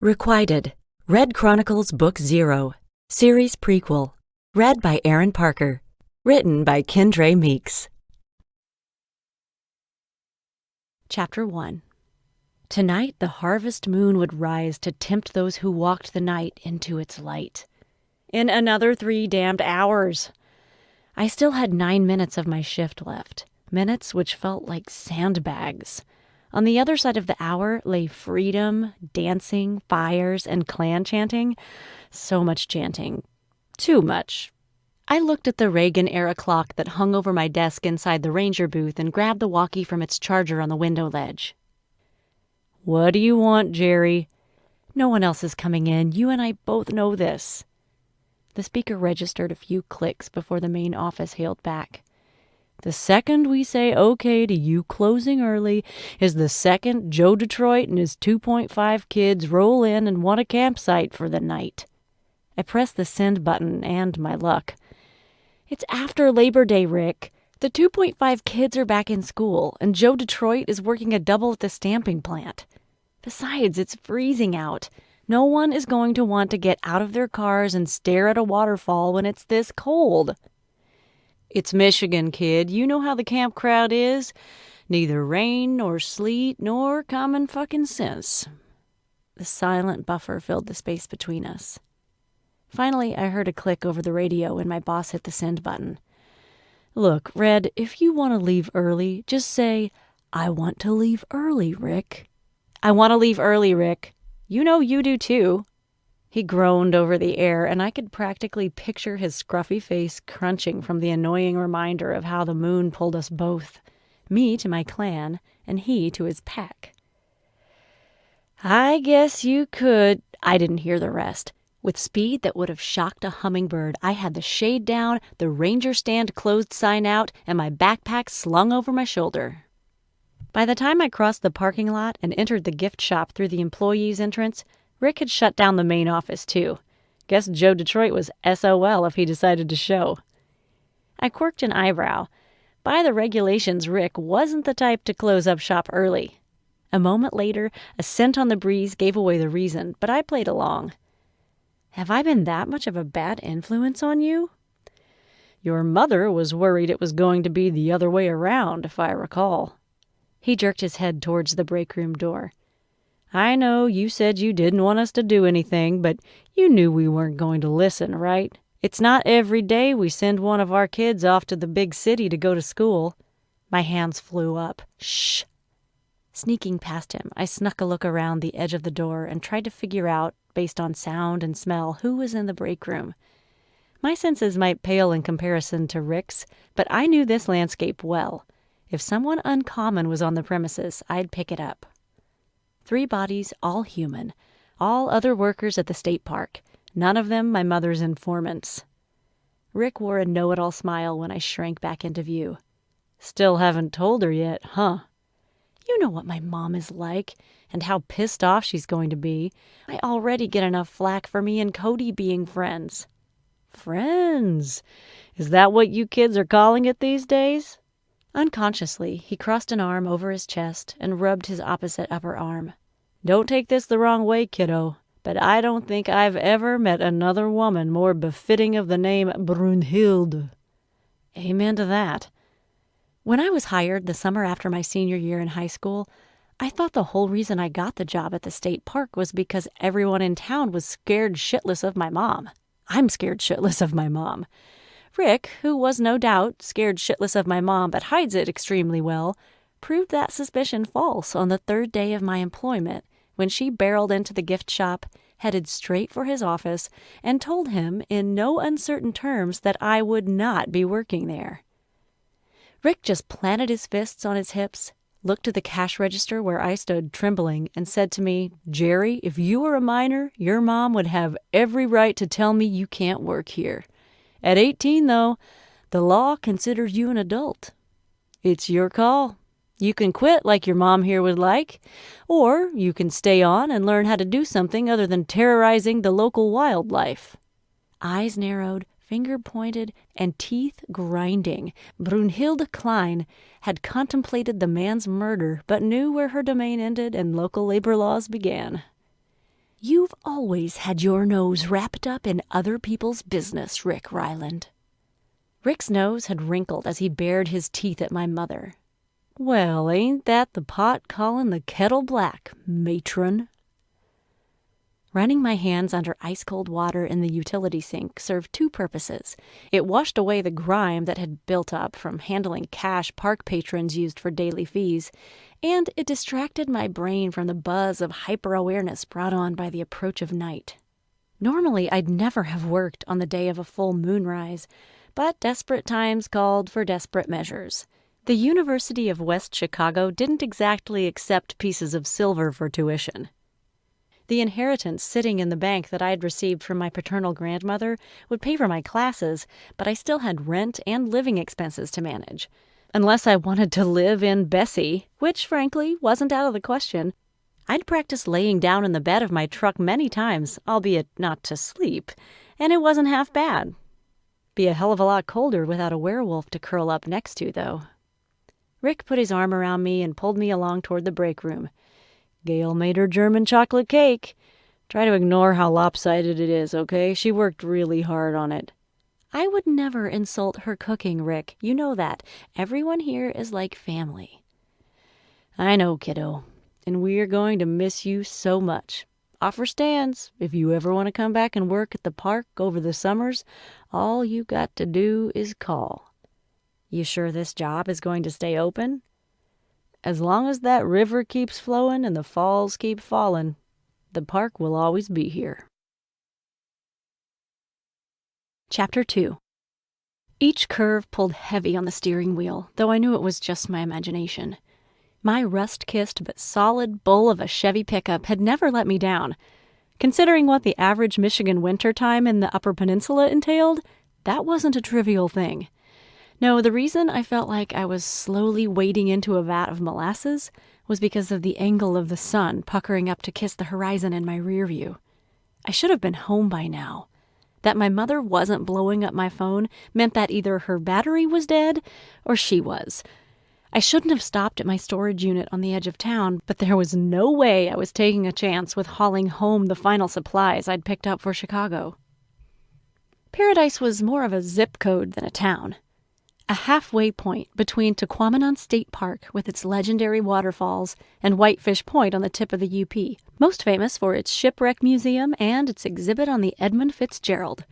Requited, Red Chronicles Book 0, Series Prequel, read by Erin Parker, written by Kendrai Meeks. Chapter 1. Tonight the harvest moon would rise to tempt those who walked the night into its light. In another 3 damned hours. I still had 9 minutes of my shift left, minutes which felt like sandbags. On the other side of the hour lay freedom, dancing, fires, and clan chanting. So much chanting. Too much. I looked at the Reagan-era clock that hung over my desk inside the ranger booth and grabbed the walkie from its charger on the window ledge. "What do you want, Jerry?" "No one else is coming in. You and I both know this." The speaker registered a few clicks before the main office hailed back. "The second we say okay to you closing early is the second Joe Detroit and his 2.5 kids roll in and want a campsite for the night." I pressed the send button and my luck. "It's after Labor Day, Rick. The 2.5 kids are back in school, and Joe Detroit is working a double at the stamping plant. Besides, it's freezing out. No one is going to want to get out of their cars and stare at a waterfall when it's this cold." "It's Michigan, kid. You know how the camp crowd is. Neither rain nor sleet nor common fucking sense." The silent buffer filled the space between us. Finally, I heard a click over the radio and my boss hit the send button. "Look, Red, if you want to leave early, just say, 'I want to leave early, Rick.'" "I want to leave early, Rick. You know you do too." He groaned over the air, and I could practically picture his scruffy face crunching from the annoying reminder of how the moon pulled us both, me to my clan, and he to his pack. "I guess you could." I didn't hear the rest. With speed that would have shocked a hummingbird, I had the shade down, the ranger stand closed sign out, and my backpack slung over my shoulder. By the time I crossed the parking lot and entered the gift shop through the employees' entrance, Rick had shut down the main office, too. Guess Joe Detroit was SOL if he decided to show. I quirked an eyebrow. By the regulations, Rick wasn't the type to close up shop early. A moment later, a scent on the breeze gave away the reason, but I played along. "Have I been that much of a bad influence on you?" "Your mother was worried it was going to be the other way around, if I recall." He jerked his head towards the break room door. "I know you said you didn't want us to do anything, but you knew we weren't going to listen, right? It's not every day we send one of our kids off to the big city to go to school." My hands flew up. "Shh." Sneaking past him, I snuck a look around the edge of the door and tried to figure out, based on sound and smell, who was in the break room. My senses might pale in comparison to Rick's, but I knew this landscape well. If someone uncommon was on the premises, I'd pick it up. 3 bodies, all human. All other workers at the state park. None of them my mother's informants. Rick wore a know-it-all smile when I shrank back into view. "Still haven't told her yet, huh?" "You know what my mom is like, and how pissed off she's going to be. I already get enough flack for me and Cody being friends." "Friends? Is that what you kids are calling it these days?" Unconsciously, he crossed an arm over his chest and rubbed his opposite upper arm. "Don't take this the wrong way, kiddo, but I don't think I've ever met another woman more befitting of the name Brunhilde." Amen to that. When I was hired the summer after my senior year in high school, I thought the whole reason I got the job at the state park was because everyone in town was scared shitless of my mom. I'm scared shitless of my mom. Rick, who was no doubt scared shitless of my mom but hides it extremely well, proved that suspicion false on the 3rd day of my employment when she barreled into the gift shop, headed straight for his office, and told him in no uncertain terms that I would not be working there. Rick just planted his fists on his hips, looked at the cash register where I stood trembling, and said to me, "Jerry, if you were a minor, your mom would have every right to tell me you can't work here. At 18, though, the law considers you an adult. It's your call. You can quit like your mom here would like, or you can stay on and learn how to do something other than terrorizing the local wildlife." Eyes narrowed, finger pointed, and teeth grinding, Brunhilde Klein had contemplated the man's murder but knew where her domain ended and local labor laws began. You've always had your nose wrapped up in other people's business, Rick Ryland. Rick's nose had wrinkled as he bared his teeth at my mother. Well, ain't that the pot calling the kettle black, matron? Running my hands under ice-cold water in the utility sink served two purposes. It washed away the grime that had built up from handling cash park patrons used for daily fees, and it distracted my brain from the buzz of hyper-awareness brought on by the approach of night. Normally, I'd never have worked on the day of a full moonrise, but desperate times called for desperate measures. The University of West Chicago didn't exactly accept pieces of silver for tuition. The inheritance sitting in the bank that I'd received from my paternal grandmother would pay for my classes, but I still had rent and living expenses to manage. Unless I wanted to live in Bessie, which frankly wasn't out of the question, I'd practiced laying down in the bed of my truck many times, albeit not to sleep, and it wasn't half bad. Be a hell of a lot colder without a werewolf to curl up next to, though. Rick put his arm around me and pulled me along toward the break room. Gail made her German chocolate cake. Try to ignore how lopsided it is, okay? She worked really hard on it. I would never insult her cooking, Rick. You know that. Everyone here is like family. I know, kiddo. And we're going to miss you so much. Offer stands. If you ever want to come back and work at the park over the summers, all you got to do is call. You sure this job is going to stay open? As long as that river keeps flowing and the falls keep falling, the park will always be here. Chapter 2. Each curve pulled heavy on the steering wheel, though I knew it was just my imagination. My rust-kissed but solid bull of a Chevy pickup had never let me down. Considering what the average Michigan winter time in the Upper Peninsula entailed, that wasn't a trivial thing. No, the reason I felt like I was slowly wading into a vat of molasses was because of the angle of the sun puckering up to kiss the horizon in my rear view. I should have been home by now. That my mother wasn't blowing up my phone meant that either her battery was dead or she was. I shouldn't have stopped at my storage unit on the edge of town, but there was no way I was taking a chance with hauling home the final supplies I'd picked up for Chicago. Paradise was more of a zip code than a town. A halfway point between Tequamanon State Park with its legendary waterfalls and Whitefish Point on the tip of the UP, most famous for its shipwreck museum and its exhibit on the Edmund Fitzgerald.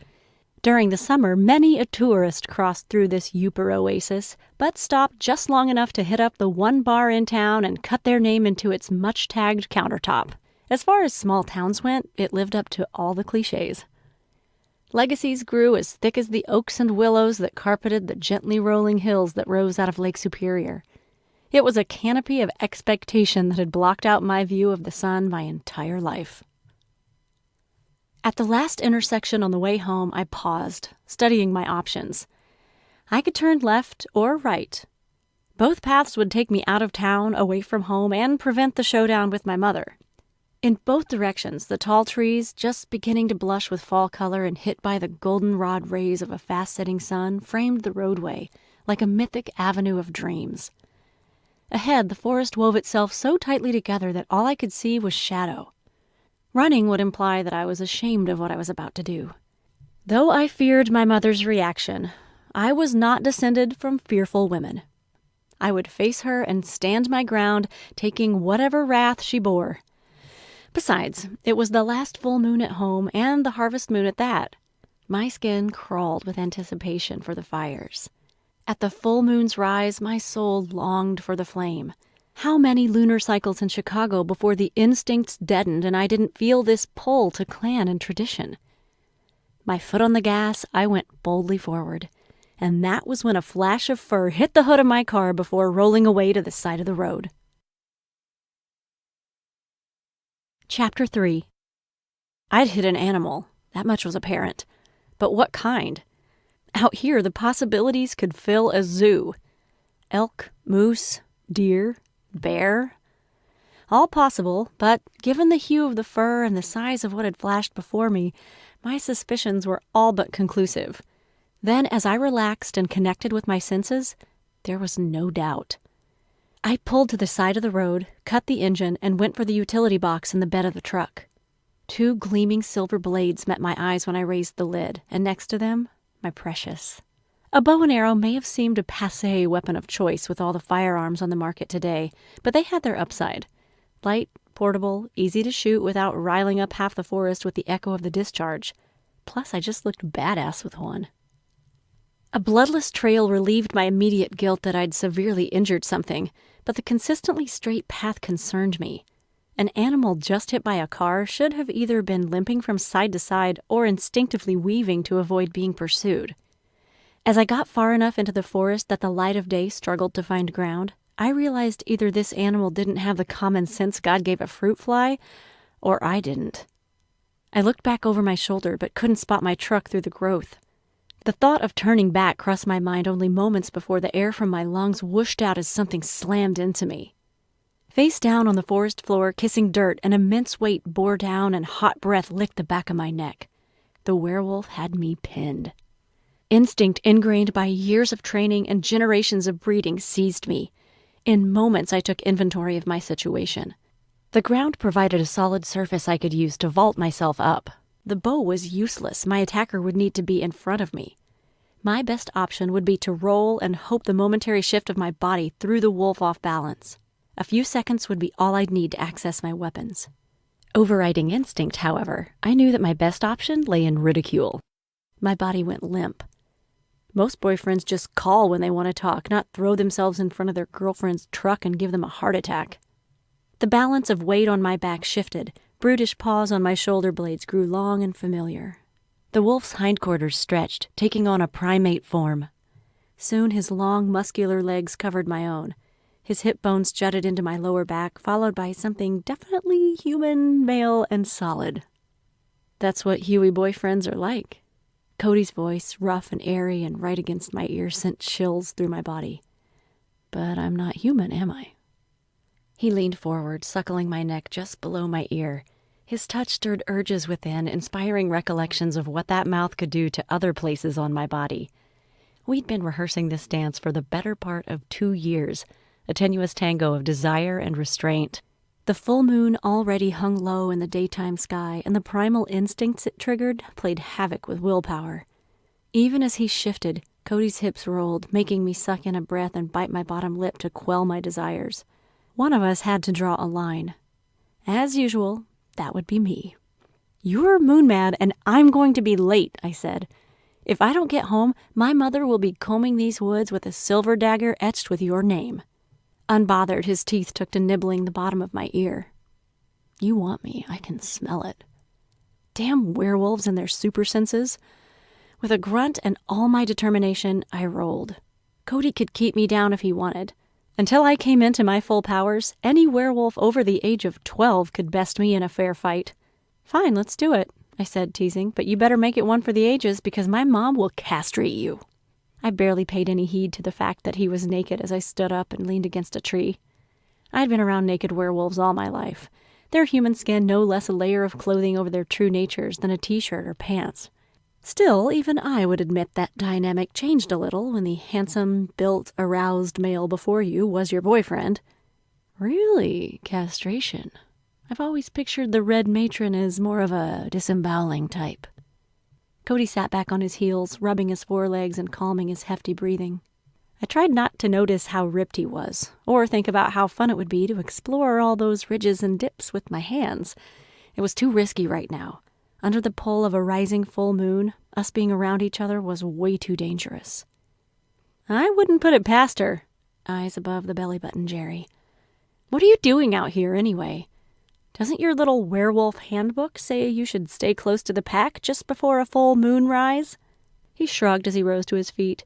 During the summer, many a tourist crossed through this Yooper oasis, but stopped just long enough to hit up the one bar in town and cut their name into its much-tagged countertop. As far as small towns went, it lived up to all the cliches. Legacies grew as thick as the oaks and willows that carpeted the gently rolling hills that rose out of Lake Superior. It was a canopy of expectation that had blocked out my view of the sun my entire life. At the last intersection on the way home, I paused, studying my options. I could turn left or right. Both paths would take me out of town, away from home, and prevent the showdown with my mother. In both directions, the tall trees, just beginning to blush with fall color and hit by the goldenrod rays of a fast-setting sun, framed the roadway like a mythic avenue of dreams. Ahead, the forest wove itself so tightly together that all I could see was shadow. Running would imply that I was ashamed of what I was about to do. Though I feared my mother's reaction, I was not descended from fearful women. I would face her and stand my ground, taking whatever wrath she bore. Besides, it was the last full moon at home and the harvest moon at that. My skin crawled with anticipation for the fires. At the full moon's rise, my soul longed for the flame. How many lunar cycles in Chicago before the instincts deadened and I didn't feel this pull to clan and tradition? My foot on the gas, I went boldly forward. And that was when a flash of fur hit the hood of my car before rolling away to the side of the road. Chapter 3. I'd hit an animal. That much was apparent. But what kind? Out here, the possibilities could fill a zoo. Elk, moose, deer, bear. All possible, but given the hue of the fur and the size of what had flashed before me, my suspicions were all but conclusive. Then, as I relaxed and connected with my senses, there was no doubt. I pulled to the side of the road, cut the engine, and went for the utility box in the bed of the truck. 2 gleaming silver blades met my eyes when I raised the lid, and next to them, my precious. A bow and arrow may have seemed a passé weapon of choice with all the firearms on the market today, but they had their upside. Light, portable, easy to shoot without riling up half the forest with the echo of the discharge. Plus, I just looked badass with one. A bloodless trail relieved my immediate guilt that I'd severely injured something, but the consistently straight path concerned me. An animal just hit by a car should have either been limping from side to side or instinctively weaving to avoid being pursued. As I got far enough into the forest that the light of day struggled to find ground, I realized either this animal didn't have the common sense God gave a fruit fly, or I didn't. I looked back over my shoulder but couldn't spot my truck through the growth. The thought of turning back crossed my mind only moments before the air from my lungs whooshed out as something slammed into me. Face down on the forest floor, kissing dirt, an immense weight bore down and hot breath licked the back of my neck. The werewolf had me pinned. Instinct ingrained by years of training and generations of breeding seized me. In moments, I took inventory of my situation. The ground provided a solid surface I could use to vault myself up. The bow was useless. My attacker would need to be in front of me. My best option would be to roll and hope the momentary shift of my body threw the wolf off balance. A few seconds would be all I'd need to access my weapons. Overriding instinct, however, I knew that my best option lay in ridicule. My body went limp. Most boyfriends just call when they want to talk, not throw themselves in front of their girlfriend's truck and give them a heart attack. The balance of weight on my back shifted. Brutish paws on my shoulder blades grew long and familiar. The wolf's hindquarters stretched, taking on a primate form. Soon his long, muscular legs covered my own. His hip bones jutted into my lower back, followed by something definitely human, male, and solid. That's what Huey boyfriends are like. Cody's voice, rough and airy and right against my ear, sent chills through my body. But I'm not human, am I? He leaned forward, suckling my neck just below my ear. His touch stirred urges within, inspiring recollections of what that mouth could do to other places on my body. We'd been rehearsing this dance for the better part of 2 years, a tenuous tango of desire and restraint. The full moon already hung low in the daytime sky, and the primal instincts it triggered played havoc with willpower. Even as he shifted, Cody's hips rolled, making me suck in a breath and bite my bottom lip to quell my desires. One of us had to draw a line. As usual, that would be me. "You're moon mad, and I'm going to be late," I said. "If I don't get home, my mother will be combing these woods with a silver dagger etched with your name." Unbothered, his teeth took to nibbling the bottom of my ear. "You want me. I can smell it." Damn werewolves and their super senses. With a grunt and all my determination, I rolled. Cody could keep me down if he wanted. Until I came into my full powers, any werewolf over the age of 12 could best me in a fair fight. "Fine, let's do it," I said, teasing, "but you better make it one for the ages because my mom will castrate you." I barely paid any heed to the fact that he was naked as I stood up and leaned against a tree. I'd been around naked werewolves all my life. Their human skin no less a layer of clothing over their true natures than a t-shirt or pants. Still, even I would admit that dynamic changed a little when the handsome, built, aroused male before you was your boyfriend. Really, castration? I've always pictured the Red Matron as more of a disemboweling type. Cody sat back on his heels, rubbing his forelegs and calming his hefty breathing. I tried not to notice how ripped he was, or think about how fun it would be to explore all those ridges and dips with my hands. It was too risky right now. Under the pull of a rising full moon, us being around each other was way too dangerous. "I wouldn't put it past her." Eyes above the belly button, Jerry. "What are you doing out here, anyway? Doesn't your little werewolf handbook say you should stay close to the pack just before a full moon rise?" He shrugged as he rose to his feet.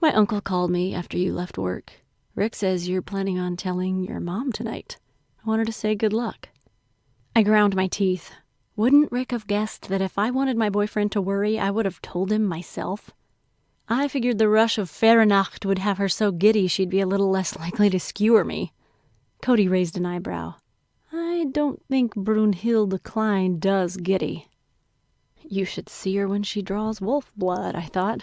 "My uncle called me after you left work. Rick says you're planning on telling your mom tonight. I wanted to say good luck." I ground my teeth. Wouldn't Rick have guessed that if I wanted my boyfriend to worry, I would have told him myself? I figured the rush of Fahrenacht would have her so giddy she'd be a little less likely to skewer me. Cody raised an eyebrow. "I don't think Brunhilde Klein does giddy." "You should see her when she draws wolf blood," I thought.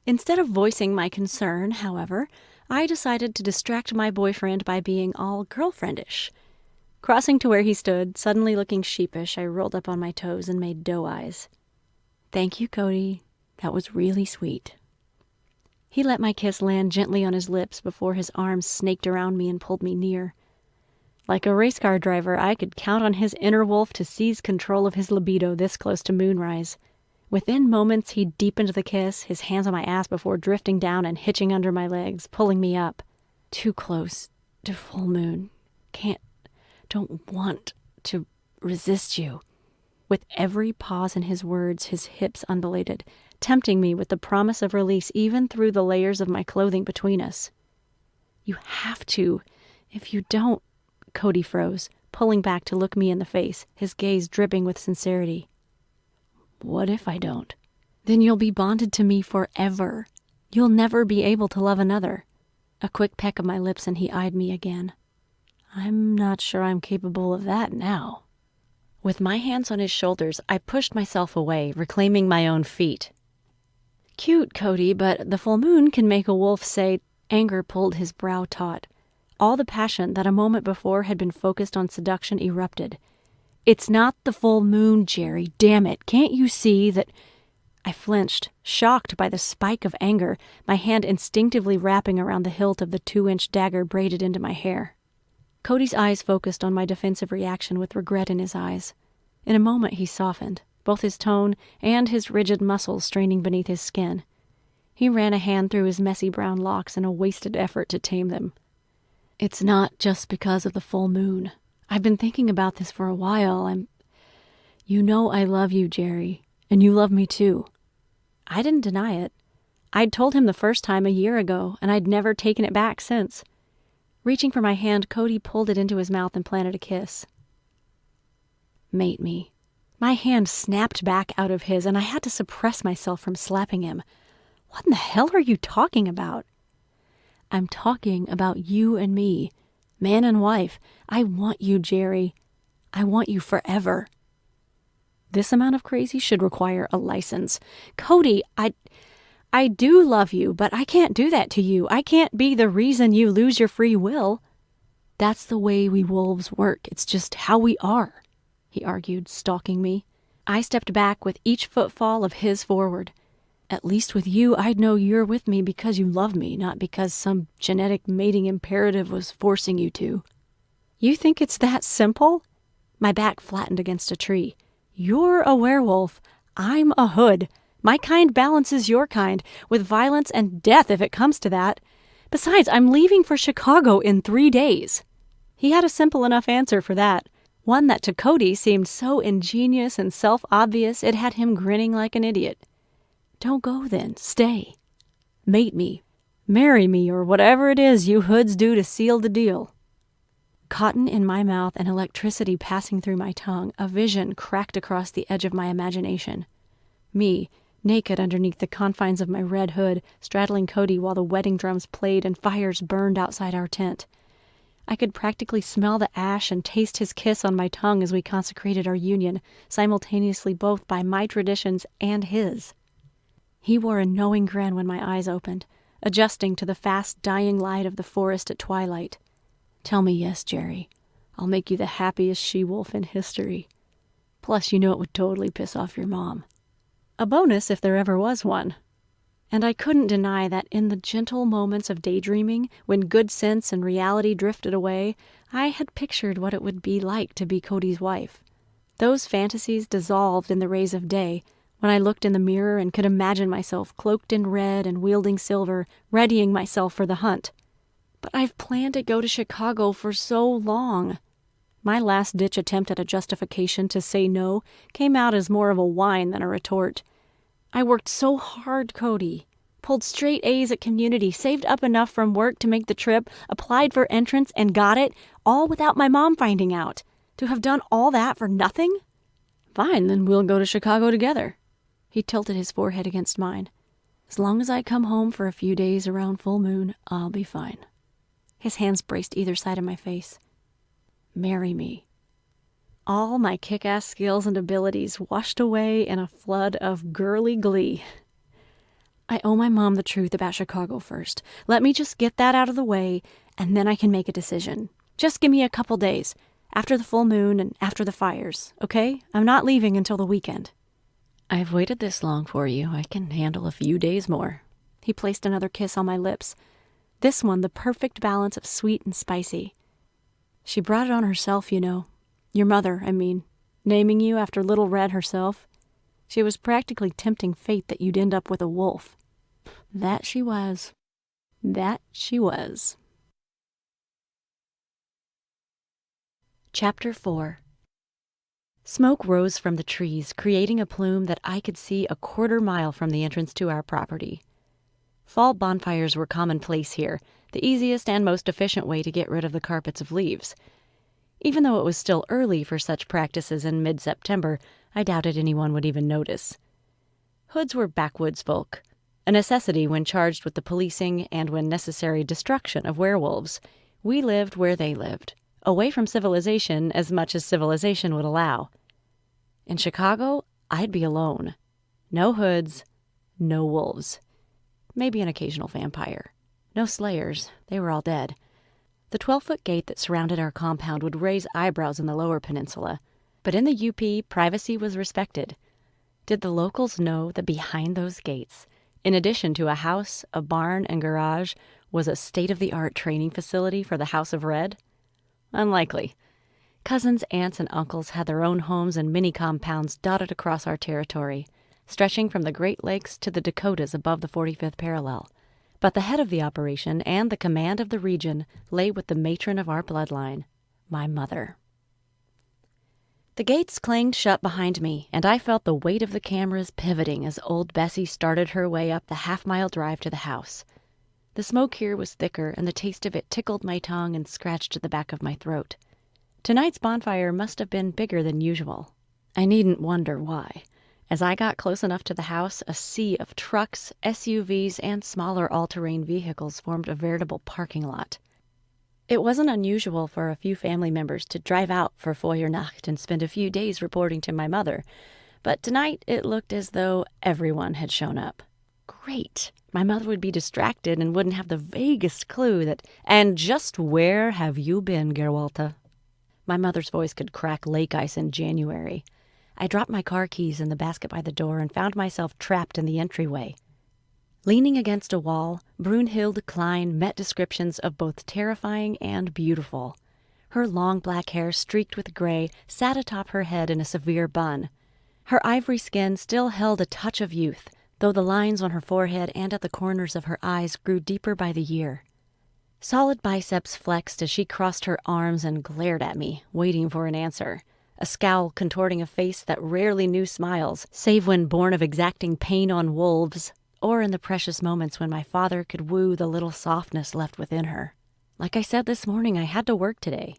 Instead of voicing my concern, however, I decided to distract my boyfriend by being all girlfriendish. Crossing to where he stood, suddenly looking sheepish, I rolled up on my toes and made doe eyes. "Thank you, Cody. That was really sweet." He let my kiss land gently on his lips before his arms snaked around me and pulled me near. Like a race car driver, I could count on his inner wolf to seize control of his libido this close to moonrise. Within moments, he deepened the kiss, his hands on my ass before drifting down and hitching under my legs, pulling me up. Too close to full moon. Don't want to resist you. With every pause in his words, his hips undulated, tempting me with the promise of release even through the layers of my clothing between us. "You have to. If you don't..." Cody froze, pulling back to look me in the face, his gaze dripping with sincerity. "What if I don't?" "Then you'll be bonded to me forever. You'll never be able to love another." A quick peck of my lips and he eyed me again. "I'm not sure I'm capable of that now." With my hands on his shoulders, I pushed myself away, reclaiming my own feet. "Cute, Cody, but the full moon can make a wolf say..." Anger pulled his brow taut. All the passion that a moment before had been focused on seduction erupted. "It's not the full moon, Jerry. Damn it. Can't you see that..." I flinched, shocked by the spike of anger, my hand instinctively wrapping around the hilt of the 2-inch dagger braided into my hair. Cody's eyes focused on my defensive reaction with regret in his eyes. In a moment he softened, both his tone and his rigid muscles straining beneath his skin. He ran a hand through his messy brown locks in a wasted effort to tame them. "It's not just because of the full moon. I've been thinking about this for a while. You know I love you, Jerry, and you love me too." I didn't deny it. I'd told him the first time a year ago, and I'd never taken it back since. Reaching for my hand, Cody pulled it into his mouth and planted a kiss. "Mate me." My hand snapped back out of his, and I had to suppress myself from slapping him. "What in the hell are you talking about?" "I'm talking about you and me. Man and wife. I want you, Jerry. I want you forever." This amount of crazy should require a license. "Cody, I do love you, but I can't do that to you. I can't be the reason you lose your free will." "That's the way we wolves work. It's just how we are," he argued, stalking me. I stepped back with each footfall of his forward. "At least with you, I'd know you're with me because you love me, not because some genetic mating imperative was forcing you to." "You think it's that simple?" My back flattened against a tree. "You're a werewolf. I'm a hood. My kind balances your kind, with violence and death if it comes to that. Besides, I'm leaving for Chicago in 3 days. He had a simple enough answer for that, one that to Cody seemed so ingenious and self-obvious it had him grinning like an idiot. "Don't go then. Stay. Mate me. Marry me, or whatever it is you hoods do to seal the deal." Cotton in my mouth and electricity passing through my tongue, a vision cracked across the edge of my imagination. Me, naked underneath the confines of my red hood, straddling Cody while the wedding drums played and fires burned outside our tent. I could practically smell the ash and taste his kiss on my tongue as we consecrated our union, simultaneously both by my traditions and his. He wore a knowing grin when my eyes opened, adjusting to the fast dying light of the forest at twilight. "Tell me yes, Jerry. I'll make you the happiest she-wolf in history. Plus, you know it would totally piss off your mom." A bonus if there ever was one. And I couldn't deny that in the gentle moments of daydreaming, when good sense and reality drifted away, I had pictured what it would be like to be Cody's wife. Those fantasies dissolved in the rays of day, when I looked in the mirror and could imagine myself cloaked in red and wielding silver, readying myself for the hunt. But I've planned to go to Chicago for so long. My last-ditch attempt at a justification to say no came out as more of a whine than a retort. I worked so hard, Cody. Pulled straight A's at community, saved up enough from work to make the trip, applied for entrance, and got it, all without my mom finding out. To have done all that for nothing? Fine, then we'll go to Chicago together. He tilted his forehead against mine. As long as I come home for a few days around full moon, I'll be fine. His hands braced either side of my face. Marry me. All my kick-ass skills and abilities washed away in a flood of girly glee. I owe my mom the truth about Chicago first. Let me just get that out of the way, and then I can make a decision. Just give me a couple days. After the full moon and after the fires, okay? I'm not leaving until the weekend." "I've waited this long for you. I can handle a few days more." He placed another kiss on my lips. This one the perfect balance of sweet and spicy. "She brought it on herself, you know. Your mother, I mean. Naming you after Little Red herself. She was practically tempting fate that you'd end up with a wolf." That she was. That she was. Chapter 4. Smoke rose from the trees, creating a plume that I could see a quarter-mile from the entrance to our property. Fall bonfires were commonplace here, the easiest and most efficient way to get rid of the carpets of leaves. Even though it was still early for such practices in mid-September, I doubted anyone would even notice. Hoods were backwoods folk, a necessity when charged with the policing and, when necessary, destruction of werewolves. We lived where they lived, away from civilization as much as civilization would allow. In Chicago, I'd be alone. No hoods, no wolves. Maybe an occasional vampire. No slayers, they were all dead. The 12-foot gate that surrounded our compound would raise eyebrows in the lower peninsula, but in the UP, privacy was respected. Did the locals know that behind those gates, in addition to a house, a barn, and garage, was a state-of-the-art training facility for the House of Red? Unlikely. Cousins, aunts, and uncles had their own homes and mini-compounds dotted across our territory, stretching from the Great Lakes to the Dakotas above the 45th parallel. But the head of the operation and the command of the region lay with the matron of our bloodline, my mother. The gates clanged shut behind me, and I felt the weight of the cameras pivoting as old Bessie started her way up the half-mile drive to the house. The smoke here was thicker, and the taste of it tickled my tongue and scratched the back of my throat. Tonight's bonfire must have been bigger than usual. I needn't wonder why. As I got close enough to the house, a sea of trucks, SUVs, and smaller all-terrain vehicles formed a veritable parking lot. It wasn't unusual for a few family members to drive out for Feuernacht and spend a few days reporting to my mother, but tonight it looked as though everyone had shown up. Great! My mother would be distracted and wouldn't have the vaguest clue that, "And just where have you been, Gerwalta?" My mother's voice could crack lake ice in January. I dropped my car keys in the basket by the door and found myself trapped in the entryway. Leaning against a wall, Brunhilde Klein met descriptions of both terrifying and beautiful. Her long black hair, streaked with gray, sat atop her head in a severe bun. Her ivory skin still held a touch of youth, though the lines on her forehead and at the corners of her eyes grew deeper by the year. Solid biceps flexed as she crossed her arms and glared at me, waiting for an answer, a scowl contorting a face that rarely knew smiles, save when born of exacting pain on wolves, or in the precious moments when my father could woo the little softness left within her. Like I said this morning, I had to work today.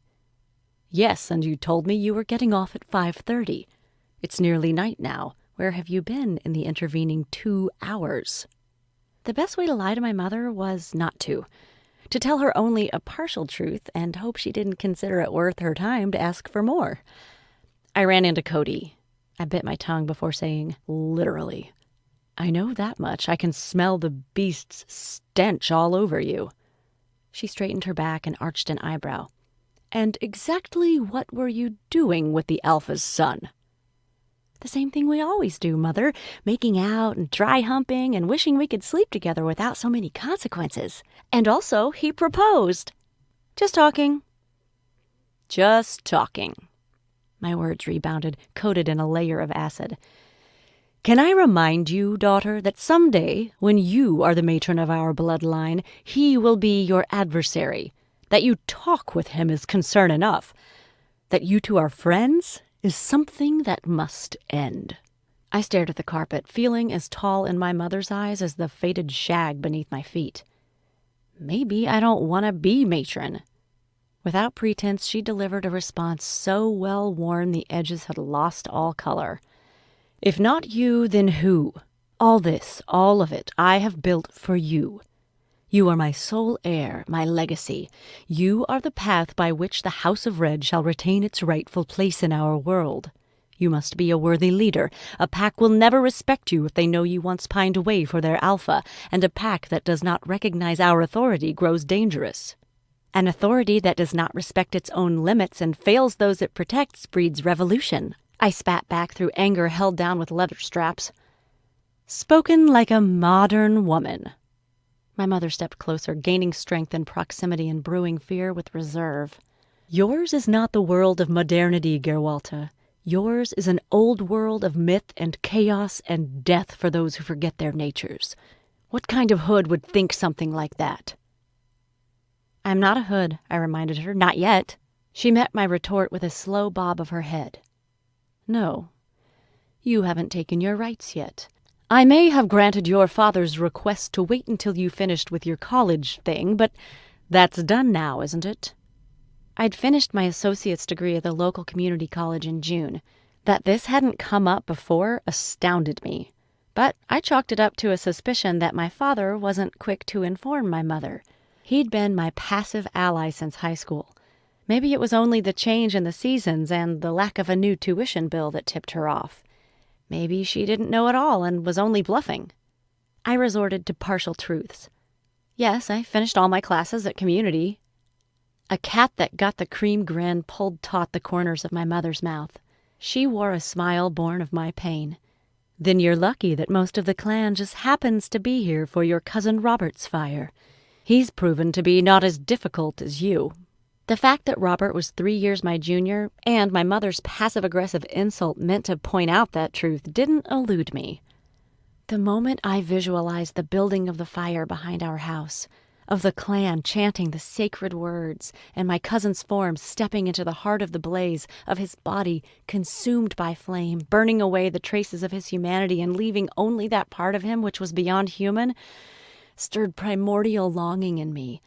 "Yes, and you told me you were getting off at 5:30. It's nearly night now. Where have you been in the intervening 2 hours? The best way to lie to my mother was not to tell her only a partial truth and hope she didn't consider it worth her time to ask for more. I ran into Cody. I bit my tongue before saying, "Literally. I know that much. I can smell the beast's stench all over you." She straightened her back and arched an eyebrow. "And exactly what were you doing with the Alpha's son?" "The same thing we always do, Mother. Making out and dry humping and wishing we could sleep together without so many consequences. And also, he proposed." "Just talking." "Just talking." My words rebounded, coated in a layer of acid. "Can I remind you, daughter, that someday, when you are the matron of our bloodline, he will be your adversary. That you talk with him is concern enough. That you two are friends is something that must end." I stared at the carpet, feeling as tall in my mother's eyes as the faded shag beneath my feet. Maybe I don't want to be matron. Without pretense, she delivered a response so well worn the edges had lost all color. "If not you, then who? All this, all of it, I have built for you. You are my sole heir, my legacy. You are the path by which the House of Red shall retain its rightful place in our world. You must be a worthy leader. A pack will never respect you if they know you once pined away for their alpha, and a pack that does not recognize our authority grows dangerous. An authority that does not respect its own limits and fails those it protects breeds revolution, I spat back through anger held down with leather straps. Spoken like a modern woman. My mother stepped closer, gaining strength in proximity and brewing fear with reserve. Yours is not the world of modernity, Gerwalta. Yours is an old world of myth and chaos and death for those who forget their natures. What kind of hood would think something like that? I'm not a hood, I reminded her. Not yet. She met my retort with a slow bob of her head. No, you haven't taken your rights yet. I may have granted your father's request to wait until you finished with your college thing, but that's done now, isn't it? I'd finished my associate's degree at the local community college in June. That this hadn't come up before astounded me. But I chalked it up to a suspicion that my father wasn't quick to inform my mother. He'd been my passive ally since high school. Maybe it was only the change in the seasons and the lack of a new tuition bill that tipped her off. Maybe she didn't know at all and was only bluffing. I resorted to partial truths. Yes, I finished all my classes at community. A cat that got the cream grin pulled taut the corners of my mother's mouth. She wore a smile born of my pain. Then you're lucky that most of the clan just happens to be here for your cousin Robert's fire. He's proven to be not as difficult as you. The fact that Robert was 3 years my junior, and my mother's passive-aggressive insult meant to point out that truth, didn't elude me. The moment I visualized the building of the fire behind our house, of the clan chanting the sacred words, and my cousin's form stepping into the heart of the blaze, of his body consumed by flame, burning away the traces of his humanity and leaving only that part of him which was beyond human, stirred primordial longing in me.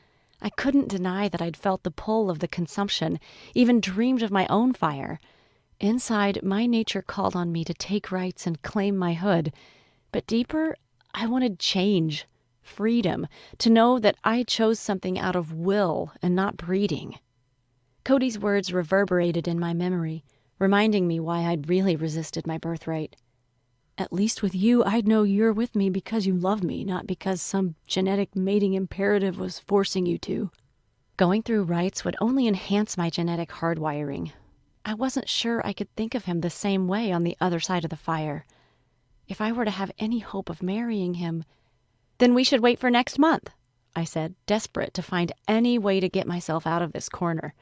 I couldn't deny that I'd felt the pull of the consumption, even dreamed of my own fire. Inside, my nature called on me to take rights and claim my hood. But deeper, I wanted change, freedom, to know that I chose something out of will and not breeding. Cody's words reverberated in my memory, reminding me why I'd really resisted my birthright. At least with you, I'd know you're with me because you love me, not because some genetic mating imperative was forcing you to. Going through rites would only enhance my genetic hardwiring. I wasn't sure I could think of him the same way on the other side of the fire. If I were to have any hope of marrying him, then we should wait for next month, I said, desperate to find any way to get myself out of this corner.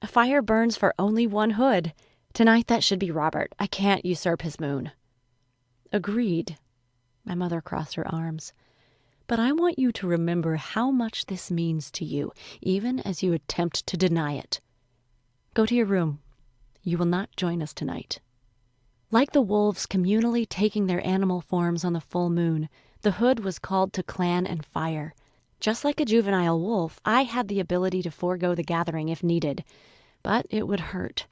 A fire burns for only one hood. Tonight that should be Robert. I can't usurp his moon. Agreed. My mother crossed her arms. But I want you to remember how much this means to you, even as you attempt to deny it. Go to your room. You will not join us tonight. Like the wolves communally taking their animal forms on the full moon, the hood was called to clan and fire. Just like a juvenile wolf, I had the ability to forego the gathering if needed. But it would hurt.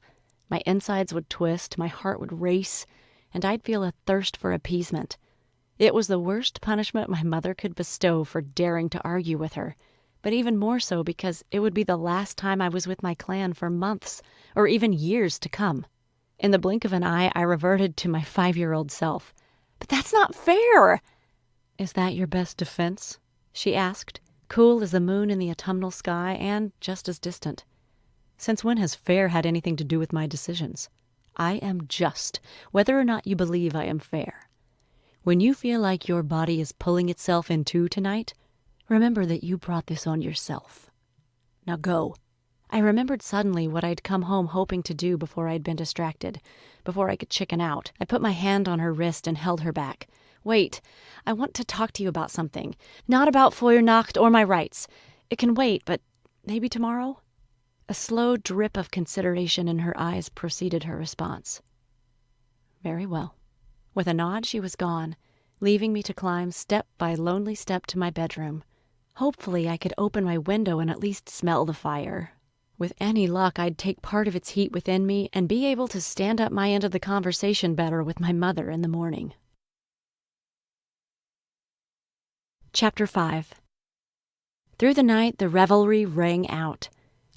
My insides would twist, my heart would race, and I'd feel a thirst for appeasement. It was the worst punishment my mother could bestow for daring to argue with her, but even more so because it would be the last time I was with my clan for months, or even years to come. In the blink of an eye, I reverted to my 5-year-old self. But that's not fair! Is that your best defense? She asked, cool as the moon in the autumnal sky and just as distant. Since when has fair had anything to do with my decisions? I am just, whether or not you believe I am fair. When you feel like your body is pulling itself in two tonight, remember that you brought this on yourself. Now go. I remembered suddenly what I'd come home hoping to do before I'd been distracted, before I could chicken out. I put my hand on her wrist and held her back. Wait, I want to talk to you about something. Not about Feuernacht or my rights. It can wait, but maybe tomorrow? A slow drip of consideration in her eyes preceded her response. Very well. With a nod, she was gone, leaving me to climb step by lonely step to my bedroom. Hopefully, I could open my window and at least smell the fire. With any luck, I'd take part of its heat within me and be able to stand up my end of the conversation better with my mother in the morning. Chapter 5. Through the night, the revelry rang out.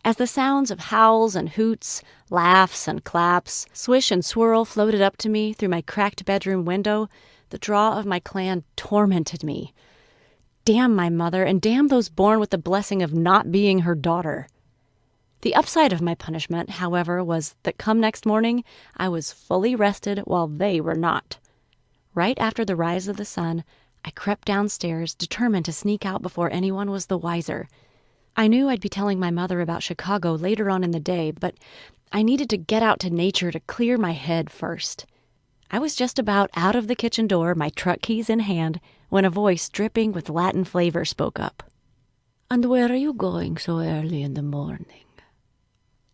As the sounds of howls and hoots, laughs and claps, swish and swirl floated up to me through my cracked bedroom window, the draw of my clan tormented me. Damn my mother, and damn those born with the blessing of not being her daughter. The upside of my punishment, however, was that come next morning, I was fully rested while they were not. Right after the rise of the sun, I crept downstairs, determined to sneak out before anyone was the wiser. I knew I'd be telling my mother about Chicago later on in the day, but I needed to get out to nature to clear my head first. I was just about out of the kitchen door, my truck keys in hand, when a voice dripping with Latin flavor spoke up. "And where are you going so early in the morning?"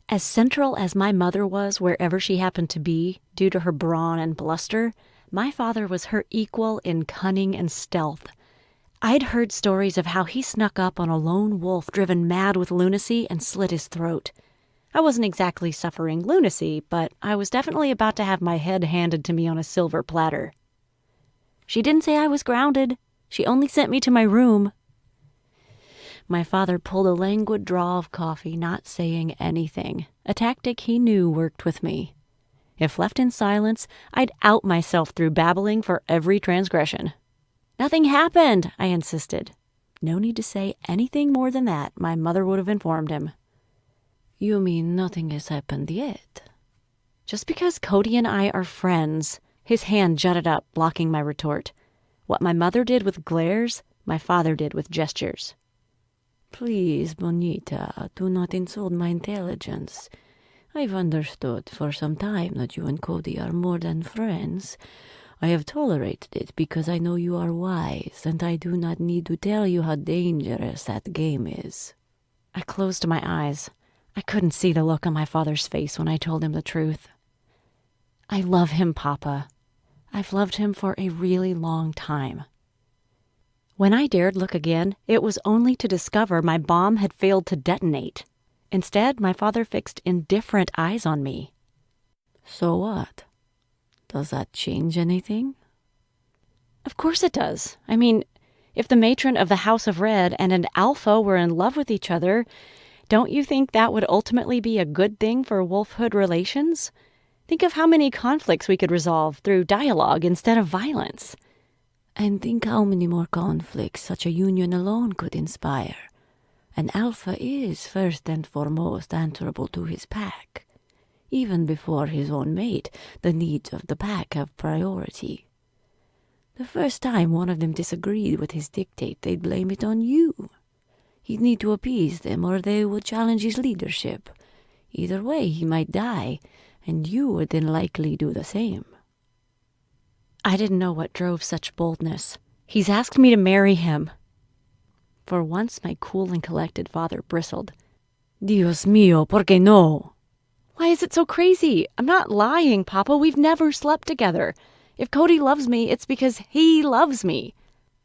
As central as my mother was wherever she happened to be, due to her brawn and bluster, my father was her equal in cunning and stealth. I'd heard stories of how he snuck up on a lone wolf driven mad with lunacy and slit his throat. I wasn't exactly suffering lunacy, but I was definitely about to have my head handed to me on a silver platter. She didn't say I was grounded. She only sent me to my room. My father pulled a languid draw of coffee, not saying anything, a tactic he knew worked with me. If left in silence, I'd out myself through babbling for every transgression. "Nothing happened," I insisted. No need to say anything more than that, my mother would have informed him. "You mean nothing has happened yet?" Just because Cody and I are friends, his hand jutted up, blocking my retort. What my mother did with glares, my father did with gestures. "Please, Bonita, do not insult my intelligence. I've understood for some time that you and Cody are more than friends. I have tolerated it because I know you are wise, and I do not need to tell you how dangerous that game is." I closed my eyes. I couldn't see the look on my father's face when I told him the truth. "I love him, Papa. I've loved him for a really long time." When I dared look again, it was only to discover my bomb had failed to detonate. Instead, my father fixed indifferent eyes on me. "So what? Does that change anything?" "Of course it does. I mean, if the matron of the House of Red and an alpha were in love with each other, don't you think that would ultimately be a good thing for wolfhood relations? Think of how many conflicts we could resolve through dialogue instead of violence." "And think how many more conflicts such a union alone could inspire. An alpha is first and foremost answerable to his pack. Even before his own mate, the needs of the pack have priority. The first time one of them disagreed with his dictate, they'd blame it on you. He'd need to appease them, or they would challenge his leadership. Either way, he might die, and you would then likely do the same." I didn't know what drove such boldness. "He's asked me to marry him." For once, my cool and collected father bristled. "Dios mío, ¿por qué no?" "Why is it so crazy? I'm not lying, Papa. We've never slept together. If Cody loves me, it's because he loves me."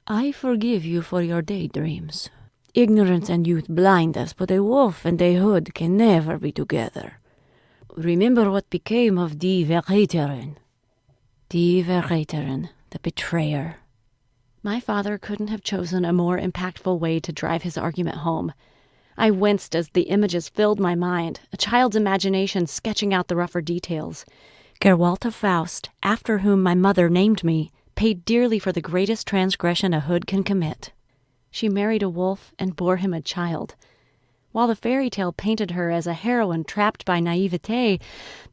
"I forgive you for your daydreams. Ignorance and youth blind us, but a wolf and a hood can never be together. Remember what became of Die Verräterin." Die Verräterin, the betrayer. My father couldn't have chosen a more impactful way to drive his argument home. I winced as the images filled my mind, a child's imagination sketching out the rougher details. Gerwalta Faust, after whom my mother named me, paid dearly for the greatest transgression a hood can commit. She married a wolf and bore him a child. While the fairy tale painted her as a heroine trapped by naivete,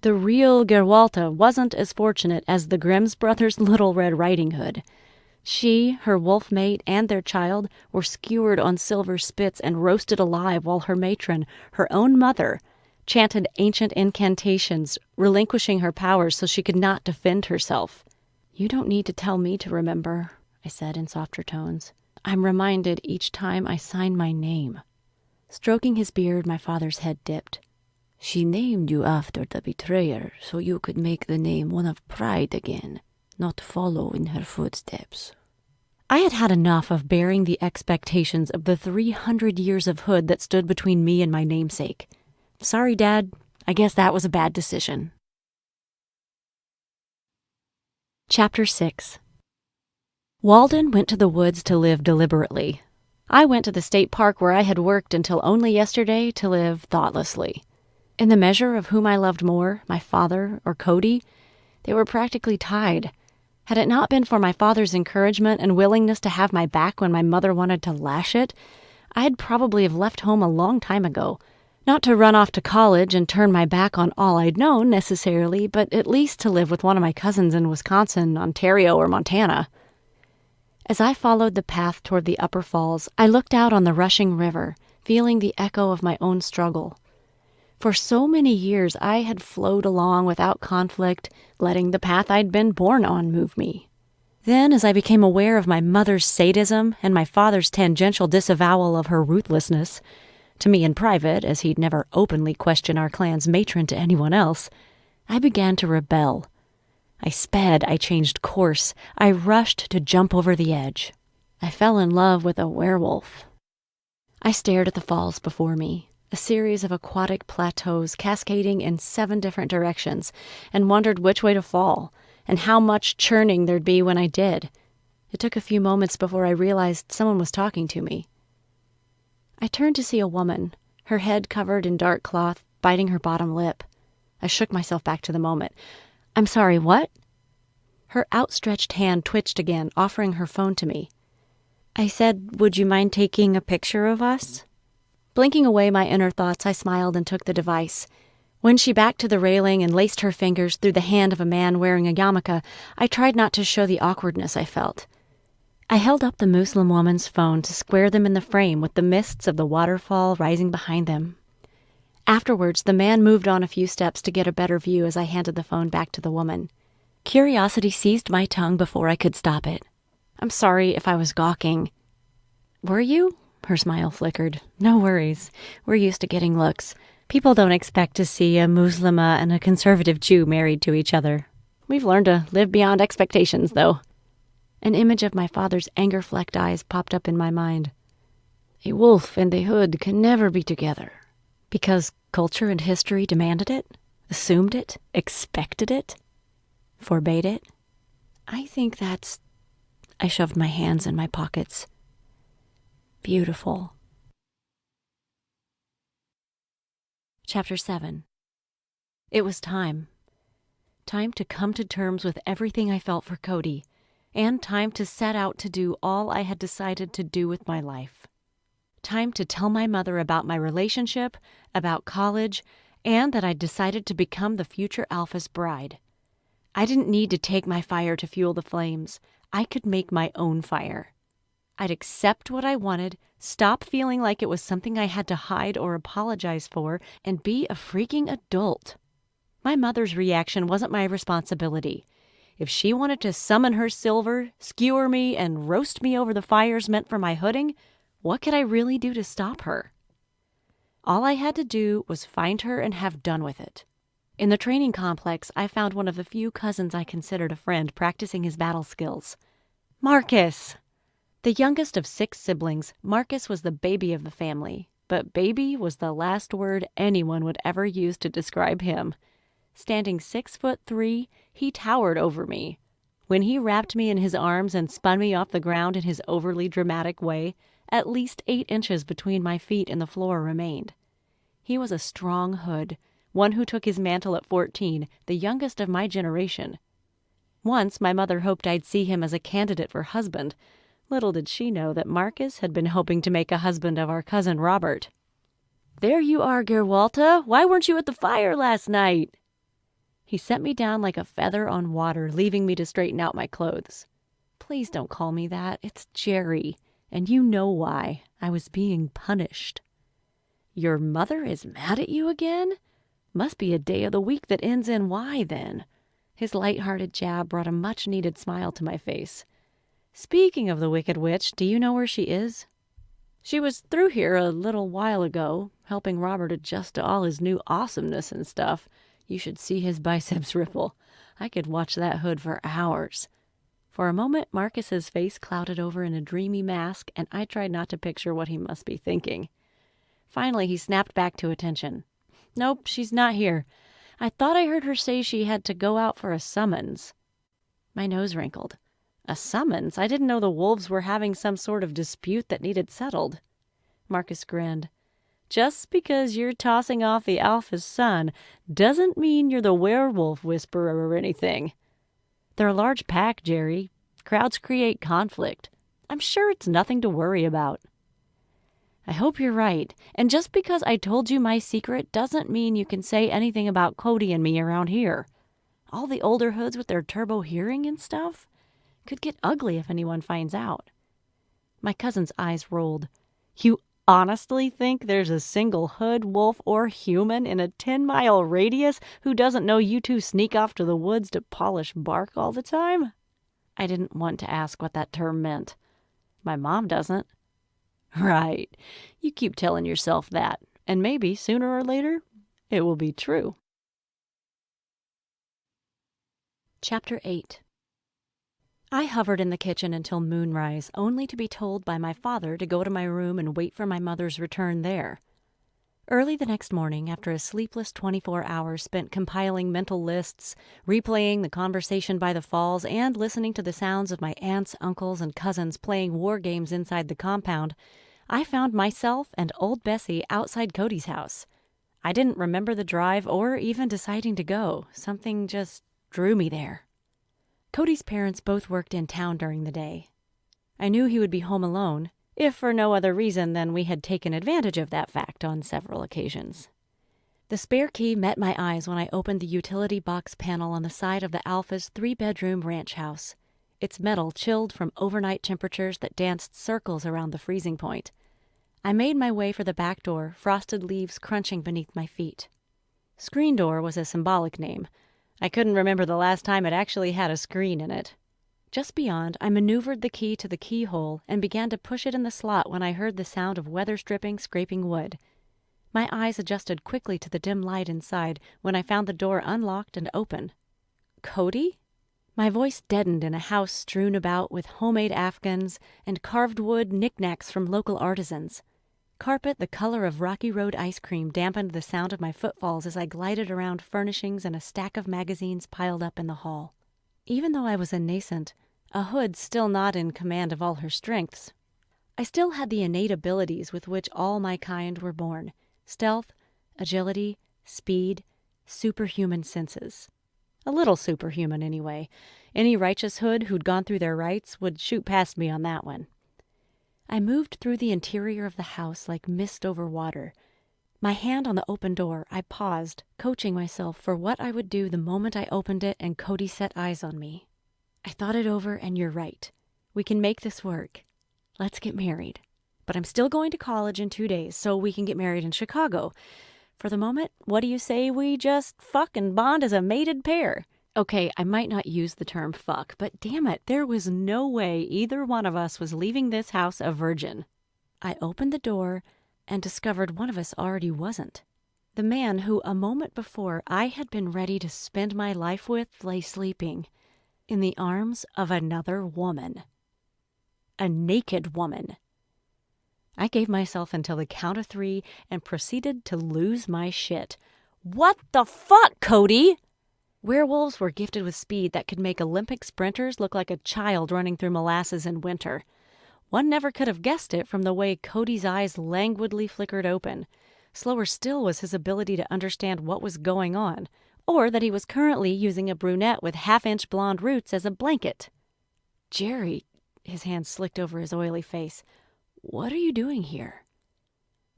the real Gerwalta wasn't as fortunate as the Grimm's brothers' Little Red Riding Hood. She, her wolf mate, and their child were skewered on silver spits and roasted alive while her matron, her own mother, chanted ancient incantations, relinquishing her powers so she could not defend herself. "You don't need to tell me to remember," I said in softer tones. "I'm reminded each time I sign my name." Stroking his beard, my father's head dipped. "She named you after the betrayer so you could make the name one of pride again, not follow in her footsteps." I had had enough of bearing the expectations of the 300 years of hood that stood between me and my namesake. "Sorry, Dad. I guess that was a bad decision." Chapter 6. Walden went to the woods to live deliberately. I went to the state park where I had worked until only yesterday to live thoughtlessly. In the measure of whom I loved more, my father or Cody, they were practically tied. Had it not been for my father's encouragement and willingness to have my back when my mother wanted to lash it, I'd probably have left home a long time ago. Not to run off to college and turn my back on all I'd known necessarily, but at least to live with one of my cousins in Wisconsin, Ontario, or Montana. As I followed the path toward the upper falls, I looked out on the rushing river, feeling the echo of my own struggle. For so many years, I had flowed along without conflict, letting the path I'd been born on move me. Then, as I became aware of my mother's sadism and my father's tangential disavowal of her ruthlessness, to me in private, as he'd never openly question our clan's matron to anyone else, I began to rebel. I sped, I changed course, I rushed to jump over the edge. I fell in love with a werewolf. I stared at the falls before me, a series of aquatic plateaus cascading in 7 different directions, and wondered which way to fall, and how much churning there'd be when I did. It took a few moments before I realized someone was talking to me. I turned to see a woman, her head covered in dark cloth, biting her bottom lip. I shook myself back to the moment. "I'm sorry, what?" Her outstretched hand twitched again, offering her phone to me. I said, "Would you mind taking a picture of us?" Blinking away my inner thoughts, I smiled and took the device. When she backed to the railing and laced her fingers through the hand of a man wearing a yarmulke, I tried not to show the awkwardness I felt. I held up the Muslim woman's phone to square them in the frame with the mists of the waterfall rising behind them. Afterwards, the man moved on a few steps to get a better view as I handed the phone back to the woman. Curiosity seized my tongue before I could stop it. "I'm sorry if I was gawking." "Were you?" Her smile flickered. "No worries. We're used to getting looks. People don't expect to see a Muslima and a conservative Jew married to each other. We've learned to live beyond expectations, though." An image of my father's anger-flecked eyes popped up in my mind. "A wolf and a hood can never be together." Because culture and history demanded it? Assumed it? Expected it? Forbade it? I think that's... I shoved my hands in my pockets. Beautiful. Chapter 7. It was time. Time to come to terms with everything I felt for Cody, and time to set out to do all I had decided to do with my life. Time to tell my mother about my relationship, about college, and that I'd decided to become the future Alpha's bride. I didn't need to take my fire to fuel the flames. I could make my own fire. I'd accept what I wanted, stop feeling like it was something I had to hide or apologize for, and be a freaking adult. My mother's reaction wasn't my responsibility. If she wanted to summon her silver, skewer me, and roast me over the fires meant for my hooding, what could I really do to stop her? All I had to do was find her and have done with it. In the training complex, I found one of the few cousins I considered a friend practicing his battle skills. Marcus! The youngest of 6 siblings, Marcus was the baby of the family, but baby was the last word anyone would ever use to describe him. Standing 6'3", he towered over me. When he wrapped me in his arms and spun me off the ground in his overly dramatic way, at least 8 inches between my feet and the floor remained. He was a strong hood, one who took his mantle at 14, the youngest of my generation. Once my mother hoped I'd see him as a candidate for husband. Little did she know that Marcus had been hoping to make a husband of our cousin Robert. "There you are, Gerwalta. Why weren't you at the fire last night?" He set me down like a feather on water, leaving me to straighten out my clothes. "Please don't call me that. It's Jerry, and you know why. I was being punished." "Your mother is mad at you again? Must be a day of the week that ends in Y, then." His light-hearted jab brought a much-needed smile to my face. "Speaking of the Wicked Witch, do you know where she is?" "She was through here a little while ago, helping Robert adjust to all his new awesomeness and stuff. You should see his biceps ripple. I could watch that hood for hours." For a moment, Marcus's face clouded over in a dreamy mask, and I tried not to picture what he must be thinking. Finally, he snapped back to attention. "Nope, she's not here. I thought I heard her say she had to go out for a summons." My nose wrinkled. "A summons? I didn't know the wolves were having some sort of dispute that needed settled." Marcus grinned. "Just because you're tossing off the Alpha's son doesn't mean you're the werewolf whisperer or anything." They're a large pack, Jerry. Crowds create conflict. I'm sure it's nothing to worry about. I hope you're right. And just because I told you my secret doesn't mean you can say anything about Cody and me around here. All the older hoods with their turbo hearing and stuff could get ugly if anyone finds out. My cousin's eyes rolled. You honestly think there's a single hood, wolf, or human in a 10-mile radius who doesn't know you two sneak off to the woods to polish bark all the time? I didn't want to ask what that term meant. My mom doesn't. Right. You keep telling yourself that, and maybe sooner or later, it will be true. Chapter 8. I hovered in the kitchen until moonrise, only to be told by my father to go to my room and wait for my mother's return there. Early the next morning, after a sleepless 24 hours spent compiling mental lists, replaying the conversation by the falls, and listening to the sounds of my aunts, uncles, and cousins playing war games inside the compound, I found myself and old Bessie outside Cody's house. I didn't remember the drive or even deciding to go. Something just drew me there. Cody's parents both worked in town during the day. I knew he would be home alone, if for no other reason than we had taken advantage of that fact on several occasions. The spare key met my eyes when I opened the utility box panel on the side of the Alpha's 3-bedroom ranch house, its metal chilled from overnight temperatures that danced circles around the freezing point. I made my way for the back door, frosted leaves crunching beneath my feet. Screen door was a symbolic name. I couldn't remember the last time it actually had a screen in it. Just beyond, I maneuvered the key to the keyhole and began to push it in the slot when I heard the sound of weather stripping scraping wood. My eyes adjusted quickly to the dim light inside when I found the door unlocked and open. Cody? My voice deadened in a house strewn about with homemade afghans and carved wood knickknacks from local artisans. Carpet the color of Rocky Road ice cream dampened the sound of my footfalls as I glided around furnishings and a stack of magazines piled up in the hall. Even though I was a nascent, a hood still not in command of all her strengths, I still had the innate abilities with which all my kind were born: stealth, agility, speed, superhuman senses. A little superhuman, anyway. Any righteous hood who'd gone through their rites would shoot past me on that one. I moved through the interior of the house like mist over water. My hand on the open door, I paused, coaching myself for what I would do the moment I opened it and Cody set eyes on me. I thought it over, and you're right. We can make this work. Let's get married. But I'm still going to college in 2 days, so we can get married in Chicago. For the moment, what do you say we just fuck and bond as a mated pair? Okay, I might not use the term fuck, but damn it, there was no way either one of us was leaving this house a virgin. I opened the door and discovered one of us already wasn't. The man who a moment before I had been ready to spend my life with lay sleeping in the arms of another woman. A naked woman. I gave myself until the count of 3 and proceeded to lose my shit. What the fuck, Cody? Werewolves were gifted with speed that could make Olympic sprinters look like a child running through molasses in winter. One never could have guessed it from the way Cody's eyes languidly flickered open. Slower still was his ability to understand what was going on, or that he was currently using a brunette with half-inch blonde roots as a blanket. Jerry, his hand slicked over his oily face, what are you doing here?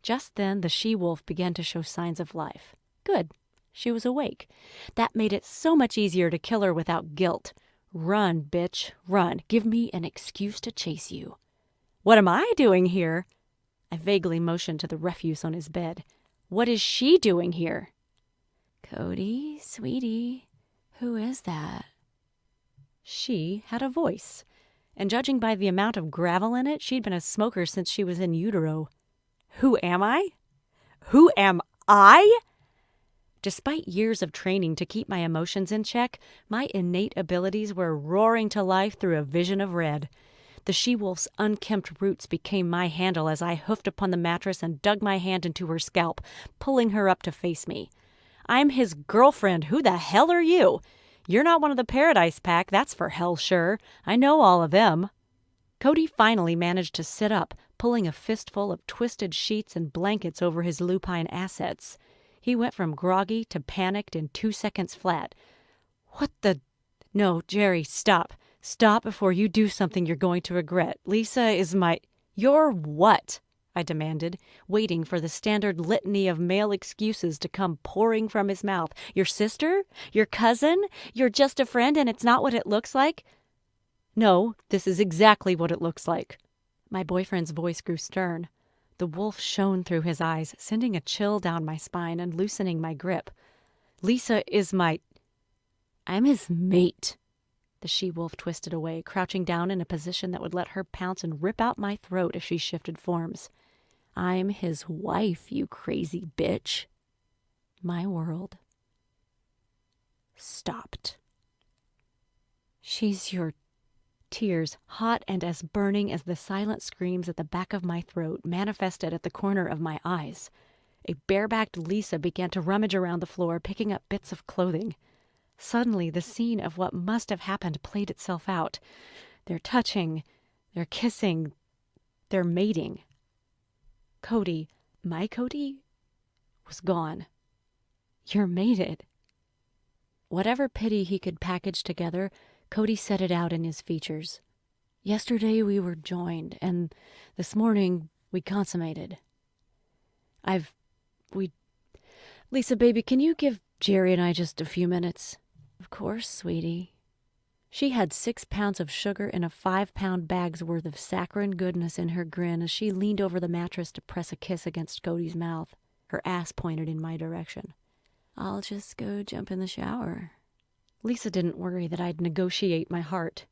Just then the she-wolf began to show signs of life. Good. She was awake. That made it so much easier to kill her without guilt. Run, bitch, run. Give me an excuse to chase you. What am I doing here? I vaguely motioned to the refuse on his bed. What is she doing here? Cody, sweetie, who is that? She had a voice, and judging by the amount of gravel in it, she'd been a smoker since she was in utero. Who am I? Who am I? Despite years of training to keep my emotions in check, my innate abilities were roaring to life through a vision of red. The she-wolf's unkempt roots became my handle as I hoofed upon the mattress and dug my hand into her scalp, pulling her up to face me. I'm his girlfriend. Who the hell are you? You're not one of the Paradise Pack, that's for hell sure. I know all of them. Cody finally managed to sit up, pulling a fistful of twisted sheets and blankets over his lupine assets. He went from groggy to panicked in 2 seconds flat. What the... No, Jerry, stop. Stop before you do something you're going to regret. Lisa is my... Your what? I demanded, waiting for the standard litany of male excuses to come pouring from his mouth. Your sister? Your cousin? You're just a friend and it's not what it looks like? No, this is exactly what it looks like. My boyfriend's voice grew stern. The wolf shone through his eyes, sending a chill down my spine and loosening my grip. Lisa is my... I'm his mate. The she-wolf twisted away, crouching down in a position that would let her pounce and rip out my throat if she shifted forms. I'm his wife, you crazy bitch. My world stopped. She's your... Tears, hot and as burning as the silent screams at the back of my throat, manifested at the corner of my eyes. A barebacked Lisa began to rummage around the floor, picking up bits of clothing. Suddenly, the scene of what must have happened played itself out. They're touching, they're kissing, they're mating. Cody, my Cody, was gone. You're mated. Whatever pity he could package together, Cody set it out in his features. Yesterday we were joined, and this morning we consummated. Lisa, baby, can you give Jerry and I just a few minutes? Of course, sweetie. She had 6 pounds of sugar and a 5-pound bag's worth of saccharine goodness in her grin as she leaned over the mattress to press a kiss against Cody's mouth, her ass pointed in my direction. I'll just go jump in the shower. Lisa didn't worry that I'd negotiate my heart.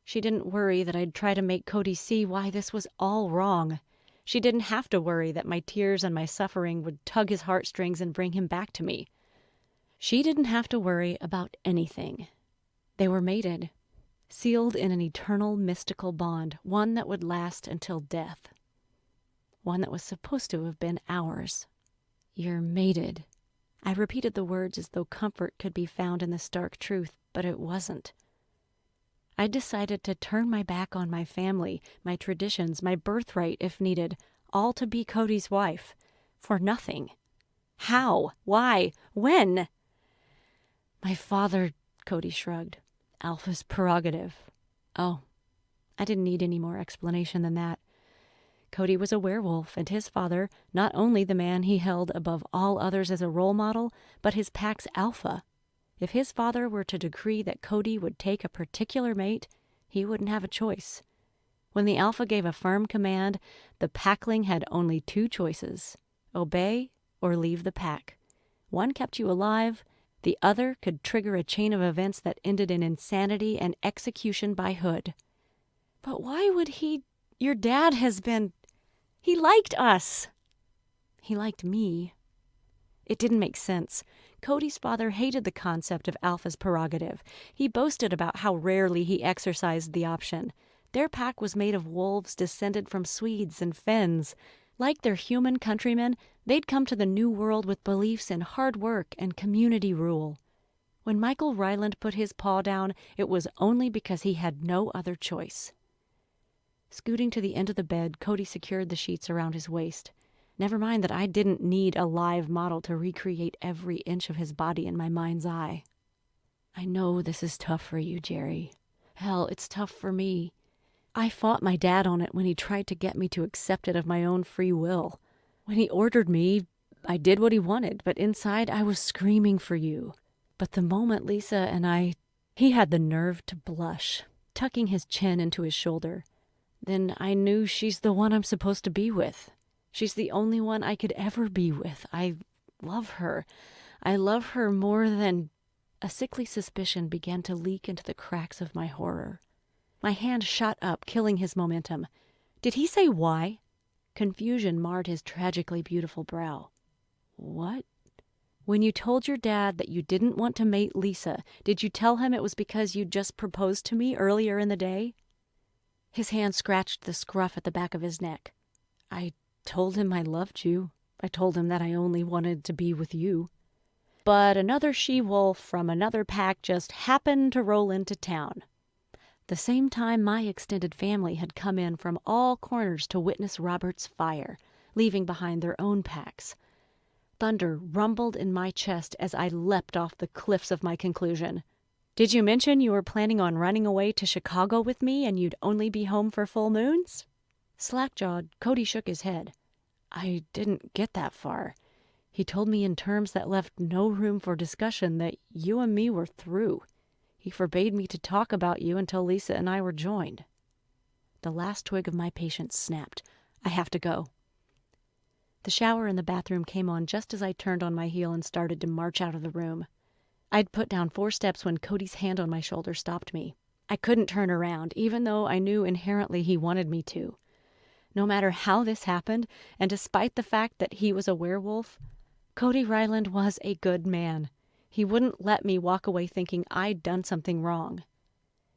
She didn't worry that I'd try to make Cody see why this was all wrong. She didn't have to worry that my tears and my suffering would tug his heartstrings and bring him back to me. She didn't have to worry about anything. They were mated, sealed in an eternal mystical bond, one that would last until death. One that was supposed to have been ours. You're mated. I repeated the words as though comfort could be found in the stark truth, but it wasn't. I decided to turn my back on my family, my traditions, my birthright if needed, all to be Cody's wife. For nothing. How? Why? When? My father, Cody shrugged. Alpha's prerogative. Oh, I didn't need any more explanation than that. Cody was a werewolf, and his father, not only the man he held above all others as a role model, but his pack's alpha. If his father were to decree that Cody would take a particular mate, he wouldn't have a choice. When the alpha gave a firm command, the packling had only 2 choices: obey or leave the pack. One kept you alive, the other could trigger a chain of events that ended in insanity and execution by Hood. But why would he... Your dad has been... He liked us. He liked me. It didn't make sense. Cody's father hated the concept of Alpha's prerogative. He boasted about how rarely he exercised the option. Their pack was made of wolves descended from Swedes and Finns. Like their human countrymen, they'd come to the New World with beliefs in hard work and community rule. When Michael Ryland put his paw down, it was only because he had no other choice. Scooting to the end of the bed, Cody secured the sheets around his waist. Never mind that I didn't need a live model to recreate every inch of his body in my mind's eye. I know this is tough for you, Jerry. Hell, it's tough for me. I fought my dad on it when he tried to get me to accept it of my own free will. When he ordered me, I did what he wanted, but inside I was screaming for you. But the moment Lisa and I... He had the nerve to blush, tucking his chin into his shoulder. Then I knew she's the one I'm supposed to be with. She's the only one I could ever be with. I love her. I love her more than... A sickly suspicion began to leak into the cracks of my horror. My hand shot up, killing his momentum. Did he say why? Confusion marred his tragically beautiful brow. What? When you told your dad that you didn't want to mate Lisa, did you tell him it was because you'd just proposed to me earlier in the day? His hand scratched the scruff at the back of his neck. I told him I loved you. I told him that I only wanted to be with you. But another she-wolf from another pack just happened to roll into town. The same time my extended family had come in from all corners to witness Robert's fire, leaving behind their own packs. Thunder rumbled in my chest as I leapt off the cliffs of my conclusion. Did you mention you were planning on running away to Chicago with me and you'd only be home for full moons? Slack-jawed, Cody shook his head. I didn't get that far. He told me in terms that left no room for discussion that you and me were through. He forbade me to talk about you until Lisa and I were joined. The last twig of my patience snapped. I have to go. The shower in the bathroom came on just as I turned on my heel and started to march out of the room. I'd put down 4 steps when Cody's hand on my shoulder stopped me. I couldn't turn around, even though I knew inherently he wanted me to. No matter how this happened, and despite the fact that he was a werewolf, Cody Ryland was a good man. He wouldn't let me walk away thinking I'd done something wrong.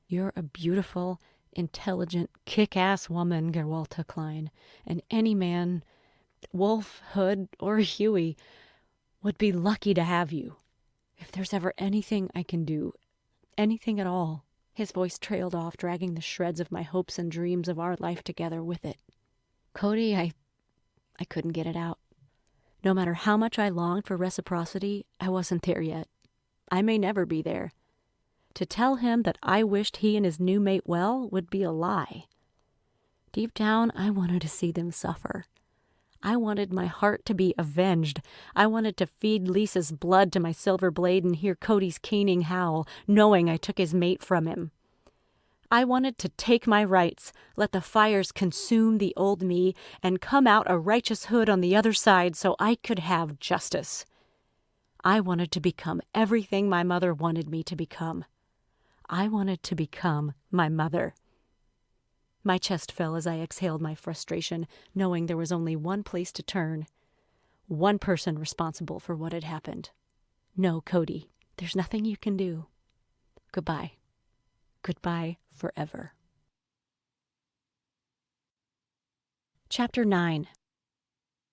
You're a beautiful, intelligent, kick-ass woman, Gerwalta Klein, and any man, Wolf, Hood, or Huey, would be lucky to have you. If there's ever anything I can do, anything at all. His voice trailed off, dragging the shreds of my hopes and dreams of our life together with it. Cody, I couldn't get it out. No matter how much I longed for reciprocity, I wasn't there yet. I may never be there. To tell him that I wished he and his new mate well would be a lie. Deep down, I wanted to see them suffer. I wanted my heart to be avenged. I wanted to feed Lisa's blood to my silver blade and hear Cody's keening howl, knowing I took his mate from him. I wanted to take my rights, let the fires consume the old me, and come out a righteous Hood on the other side so I could have justice. I wanted to become everything my mother wanted me to become. I wanted to become my mother. My chest fell as I exhaled my frustration, knowing there was only one place to turn. One person responsible for what had happened. No, Cody, there's nothing you can do. Goodbye. Goodbye forever. Chapter 9.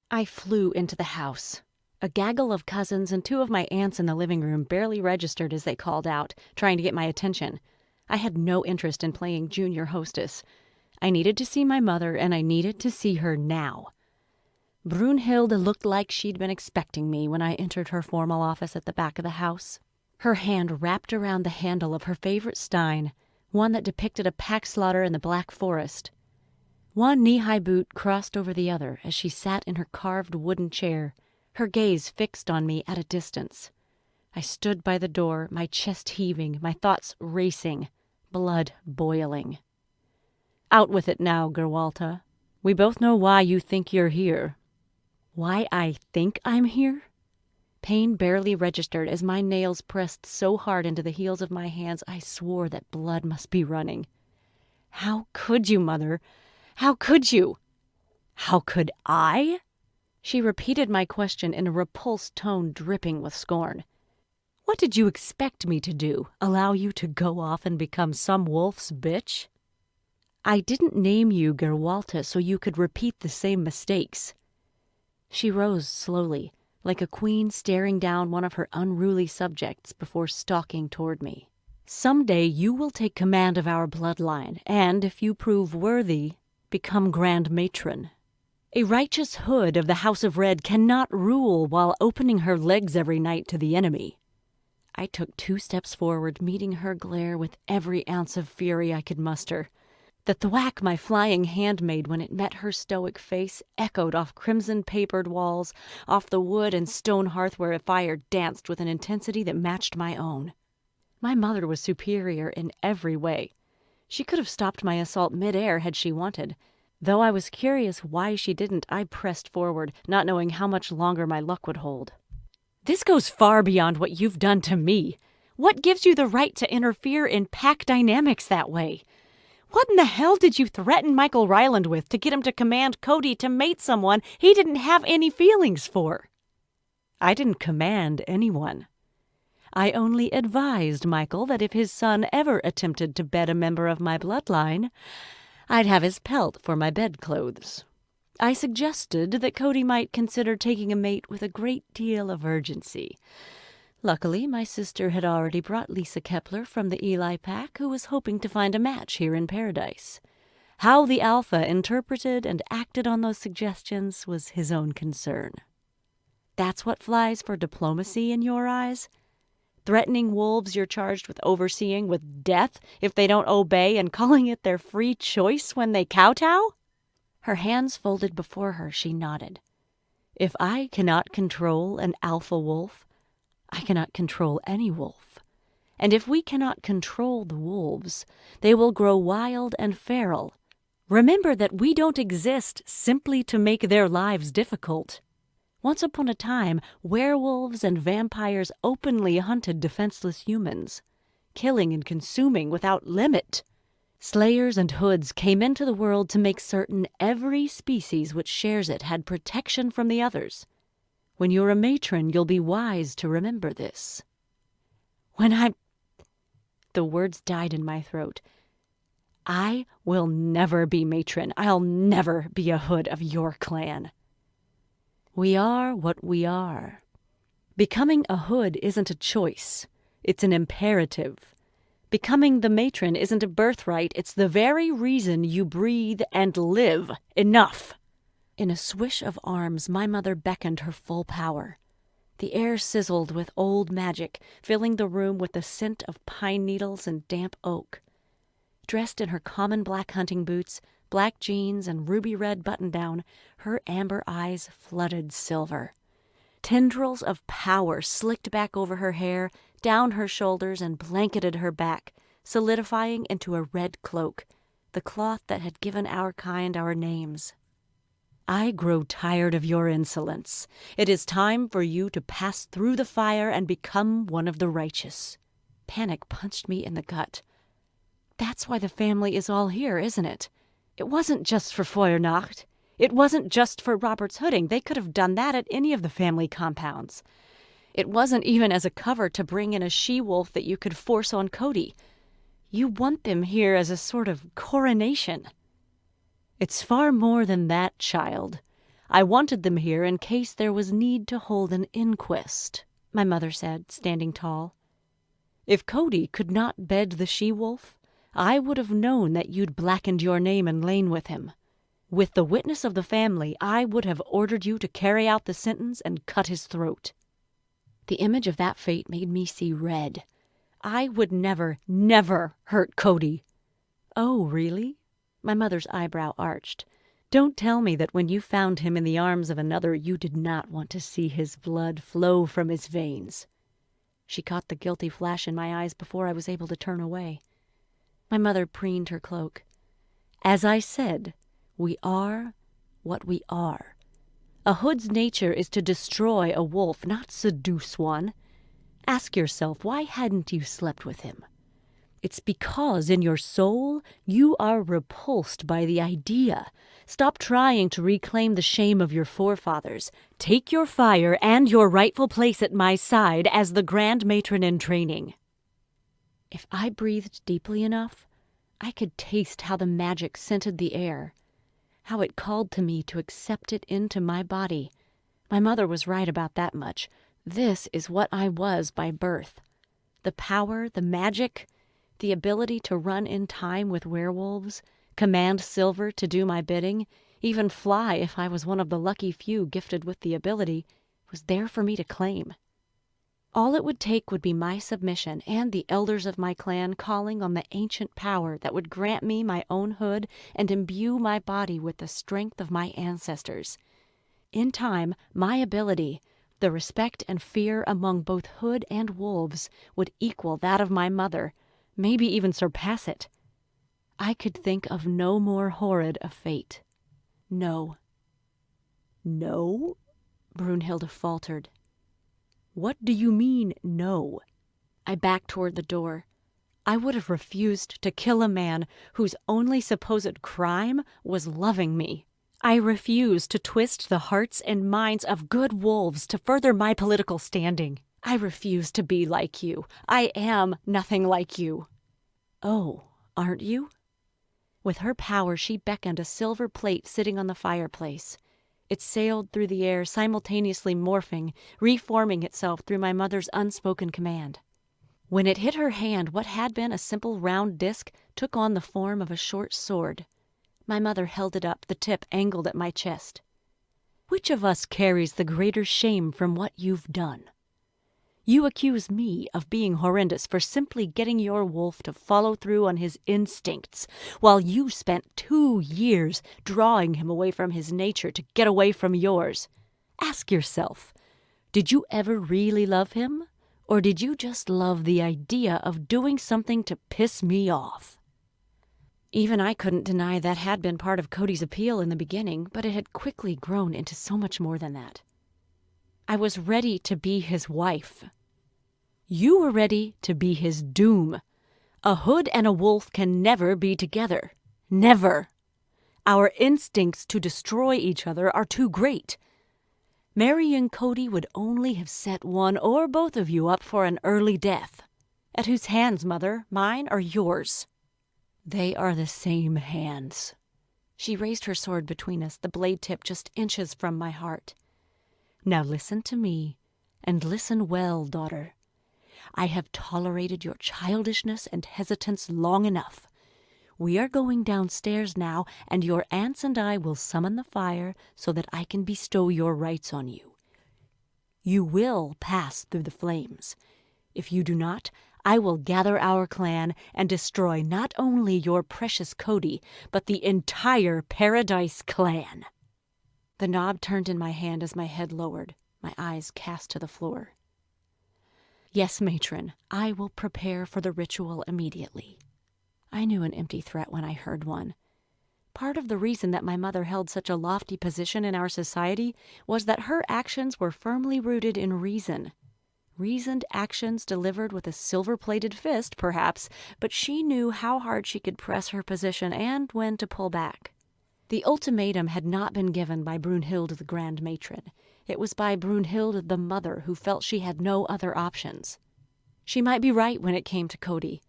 I flew into the house. A gaggle of cousins and 2 of my aunts in the living room barely registered as they called out, trying to get my attention. I had no interest in playing junior hostess. I needed to see my mother, and I needed to see her now. Brunhilde looked like she'd been expecting me when I entered her formal office at the back of the house. Her hand wrapped around the handle of her favorite stein, one that depicted a pack slaughter in the Black Forest. One knee-high boot crossed over the other as she sat in her carved wooden chair, her gaze fixed on me at a distance. I stood by the door, my chest heaving, my thoughts racing, blood boiling. Out with it now, Gerwalta. We both know why you think you're here. Why I think I'm here? Pain barely registered as my nails pressed so hard into the heels of my hands I swore that blood must be running. How could you, Mother? How could you? How could I? She repeated my question in a repulsed tone dripping with scorn. What did you expect me to do? Allow you to go off and become some wolf's bitch? I didn't name you Gerwalta so you could repeat the same mistakes. She rose slowly, like a queen staring down one of her unruly subjects before stalking toward me. Someday you will take command of our bloodline, and, if you prove worthy, become Grand Matron. A righteous Hood of the House of Red cannot rule while opening her legs every night to the enemy. I took 2 steps forward, meeting her glare with every ounce of fury I could muster. The thwack my flying hand made when it met her stoic face echoed off crimson-papered walls, off the wood and stone hearth where a fire danced with an intensity that matched my own. My mother was superior in every way. She could have stopped my assault mid-air had she wanted. Though I was curious why she didn't, I pressed forward, not knowing how much longer my luck would hold. This goes far beyond what you've done to me. What gives you the right to interfere in pack dynamics that way? What in the hell did you threaten Michael Ryland with to get him to command Cody to mate someone he didn't have any feelings for? I didn't command anyone. I only advised Michael that if his son ever attempted to bed a member of my bloodline, I'd have his pelt for my bedclothes. I suggested that Cody might consider taking a mate with a great deal of urgency. Luckily, my sister had already brought Lisa Kepler from the Eli pack, who was hoping to find a match here in Paradise. How the Alpha interpreted and acted on those suggestions was his own concern. That's what flies for diplomacy in your eyes? threatening wolves you're charged with overseeing with death if they don't obey and calling it their free choice when they kowtow? Her hands folded before her, she nodded. If I cannot control an alpha wolf, I cannot control any wolf. And if we cannot control the wolves, they will grow wild and feral. Remember that we don't exist simply to make their lives difficult. Once upon a time, werewolves and vampires openly hunted defenseless humans, killing and consuming without limit. Slayers and hoods came into the world to make certain every species which shares it had protection from the others. When you're a matron, you'll be wise to remember this. The words died in my throat. I will never be matron. I'll never be a hood of your clan. We are what we are. Becoming a hood isn't a choice. It's an imperative. Becoming the matron isn't a birthright. It's the very reason you breathe and live. Enough! In a swish of arms, my mother beckoned her full power. The air sizzled with old magic, filling the room with the scent of pine needles and damp oak. Dressed in her common black hunting boots, black jeans, and ruby-red button-down, her amber eyes flooded silver. Tendrils of power slicked back over her hair, down her shoulders, and blanketed her back, solidifying into a red cloak, the cloth that had given our kind our names. I grow tired of your insolence. It is time for you to pass through the fire and become one of the righteous. Panic punched me in the gut. That's why the family is all here, isn't it? It wasn't just for Feuernacht. It wasn't just for Robert's hooding. They could have done that at any of the family compounds. It wasn't even as a cover to bring in a she-wolf that you could force on Cody. You want them here as a sort of coronation. It's far more than that, child. I wanted them here in case there was need to hold an inquest, my mother said, standing tall. If Cody could not bed the she-wolf, I would have known that you'd blackened your name and lain with him. With the witness of the family, I would have ordered you to carry out the sentence and cut his throat. The image of that fate made me see red. I would never, never hurt Cody. Oh, really? My mother's eyebrow arched. Don't tell me that when you found him in the arms of another, you did not want to see his blood flow from his veins. She caught the guilty flash in my eyes before I was able to turn away. My mother preened her cloak. As I said, we are what we are. A hood's nature is to destroy a wolf, not seduce one. Ask yourself, why hadn't you slept with him? It's because in your soul you are repulsed by the idea. Stop trying to reclaim the shame of your forefathers. Take your fire and your rightful place at my side as the Grand Matron in training. If I breathed deeply enough, I could taste how the magic scented the air, how it called to me to accept it into my body. My mother was right about that much. This is what I was by birth. The power, the magic, the ability to run in time with werewolves, command Silver to do my bidding, even fly if I was one of the lucky few gifted with the ability, was there for me to claim. All it would take would be my submission and the elders of my clan calling on the ancient power that would grant me my own hood and imbue my body with the strength of my ancestors. In time, my ability, the respect and fear among both hood and wolves, would equal that of my mother, maybe even surpass it. I could think of no more horrid a fate. No. No? Brunhilde faltered. What do you mean, no? I backed toward the door. I would have refused to kill a man whose only supposed crime was loving me. I refuse to twist the hearts and minds of good wolves to further my political standing. I refuse to be like you. I am nothing like you. Oh, aren't you? With her power, she beckoned a silver plate sitting on the fireplace. It sailed through the air, simultaneously morphing, reforming itself through my mother's unspoken command. When it hit her hand, what had been a simple round disc took on the form of a short sword. My mother held it up, the tip angled at my chest. Which of us carries the greater shame from what you've done? You accuse me of being horrendous for simply getting your wolf to follow through on his instincts, while you spent 2 years drawing him away from his nature to get away from yours. Ask yourself, did you ever really love him? Or did you just love the idea of doing something to piss me off? Even I couldn't deny that had been part of Cody's appeal in the beginning, but it had quickly grown into so much more than that. I was ready to be his wife. You were ready to be his doom. A hood and a wolf can never be together. Never. Our instincts to destroy each other are too great. Marrying Cody would only have set one or both of you up for an early death. At whose hands, Mother? Mine or yours? They are the same hands. She raised her sword between us, the blade tip just inches from my heart. Now listen to me, and listen well, daughter. I have tolerated your childishness and hesitance long enough. We are going downstairs now, and your aunts and I will summon the fire so that I can bestow your rights on you. You will pass through the flames. If you do not, I will gather our clan and destroy not only your precious Cody, but the entire Paradise clan. The knob turned in my hand as my head lowered, my eyes cast to the floor. Yes, matron, I will prepare for the ritual immediately. I knew an empty threat when I heard one. Part of the reason that my mother held such a lofty position in our society was that her actions were firmly rooted in reason. Reasoned actions delivered with a silver-plated fist, perhaps, but she knew how hard she could press her position and when to pull back. The ultimatum had not been given by Brunhild the Grand Matron. It was by Brunhild the Mother, who felt she had no other options. She might be right when it came to Cody.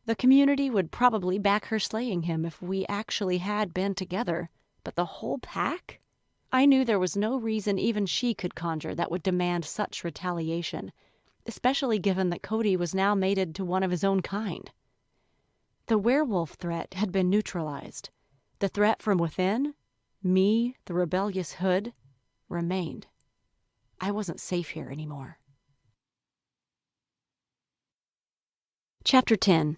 The community would probably back her slaying him if we actually had been together. But the whole pack? I knew there was no reason even she could conjure that would demand such retaliation, especially given that Cody was now mated to one of his own kind. The werewolf threat had been neutralized. The threat from within, me, the rebellious hood, remained. I wasn't safe here anymore. Chapter 10.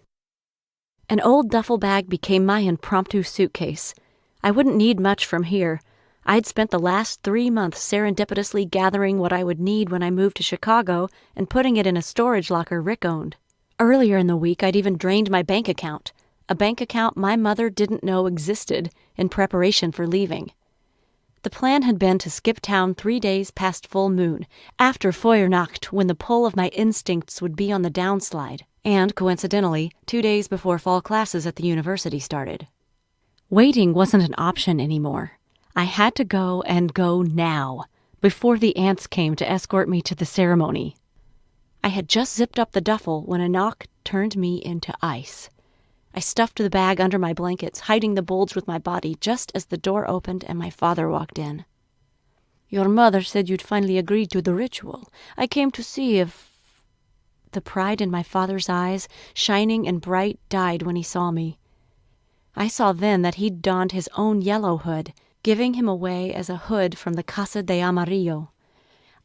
An old duffel bag became my impromptu suitcase. I wouldn't need much from here. I'd spent the last 3 months serendipitously gathering what I would need when I moved to Chicago and putting it in a storage locker Rick owned. Earlier in the week, I'd even drained my bank account, a bank account my mother didn't know existed, in preparation for leaving. The plan had been to skip town 3 days past full moon, after Feuernacht, when the pull of my instincts would be on the downslide, and, coincidentally, 2 days before fall classes at the university started. Waiting wasn't an option anymore. I had to go, and go now, before the aunts came to escort me to the ceremony. I had just zipped up the duffel when a knock turned me into ice. I stuffed the bag under my blankets, hiding the bulge with my body, just as the door opened and my father walked in. "Your mother said you'd finally agreed to the ritual. I came to see if—" The pride in my father's eyes, shining and bright, died when he saw me. I saw then that he'd donned his own yellow hood, giving him away as a hood from the Casa de Amarillo.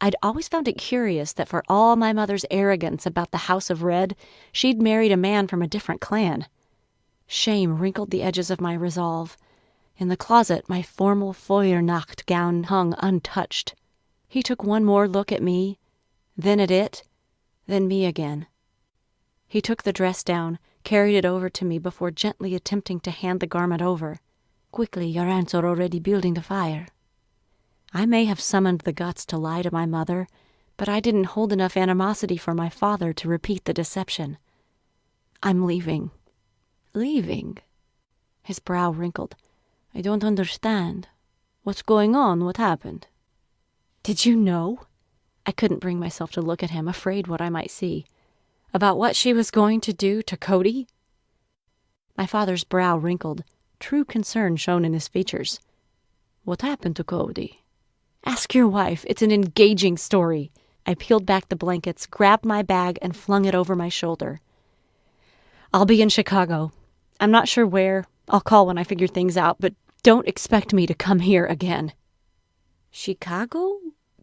I'd always found it curious that for all my mother's arrogance about the House of Red, she'd married a man from a different clan. Shame wrinkled the edges of my resolve. In the closet, my formal Feuernacht gown hung untouched. He took one more look at me, then at it, then me again. He took the dress down, carried it over to me before gently attempting to hand the garment over. "Quickly, your aunts are already building the fire." I may have summoned the guts to lie to my mother, but I didn't hold enough animosity for my father to repeat the deception. "I'm leaving." "Leaving?" His brow wrinkled. "I don't understand. What's going on? What happened?" "Did you know?" I couldn't bring myself to look at him, afraid what I might see. "About what she was going to do to Cody?" My father's brow wrinkled. True concern shone in his features. "What happened to Cody?" "Ask your wife. It's an engaging story." I peeled back the blankets, grabbed my bag, and flung it over my shoulder. "I'll be in Chicago. I'm not sure where. I'll call when I figure things out, but don't expect me to come here again." "Chicago?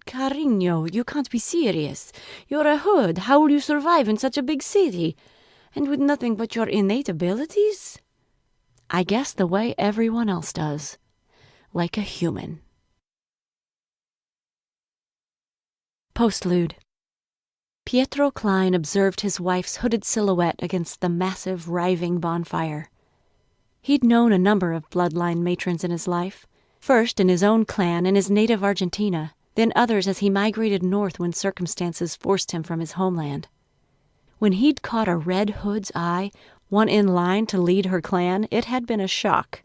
Carino, you can't be serious. You're a hood. How will you survive in such a big city? And with nothing but your innate abilities? I guess the way everyone else does. Like a human. Postlude. Pietro Klein observed his wife's hooded silhouette against the massive, writhing bonfire. He'd known a number of bloodline matrons in his life, first in his own clan in his native Argentina, then others as he migrated north when circumstances forced him from his homeland. When he'd caught a red hood's eye, one in line to lead her clan, it had been a shock,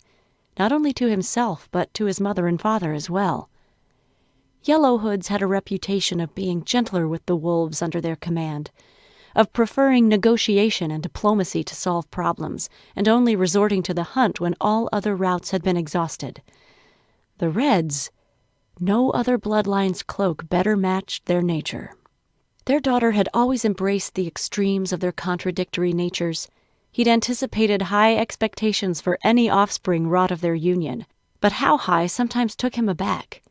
not only to himself, but to his mother and father as well. Yellow hoods had a reputation of being gentler with the wolves under their command, of preferring negotiation and diplomacy to solve problems, and only resorting to the hunt when all other routes had been exhausted. The Reds, no other bloodline's cloak better matched their nature. Their daughter had always embraced the extremes of their contradictory natures. He'd anticipated high expectations for any offspring wrought of their union, but how high sometimes took him aback.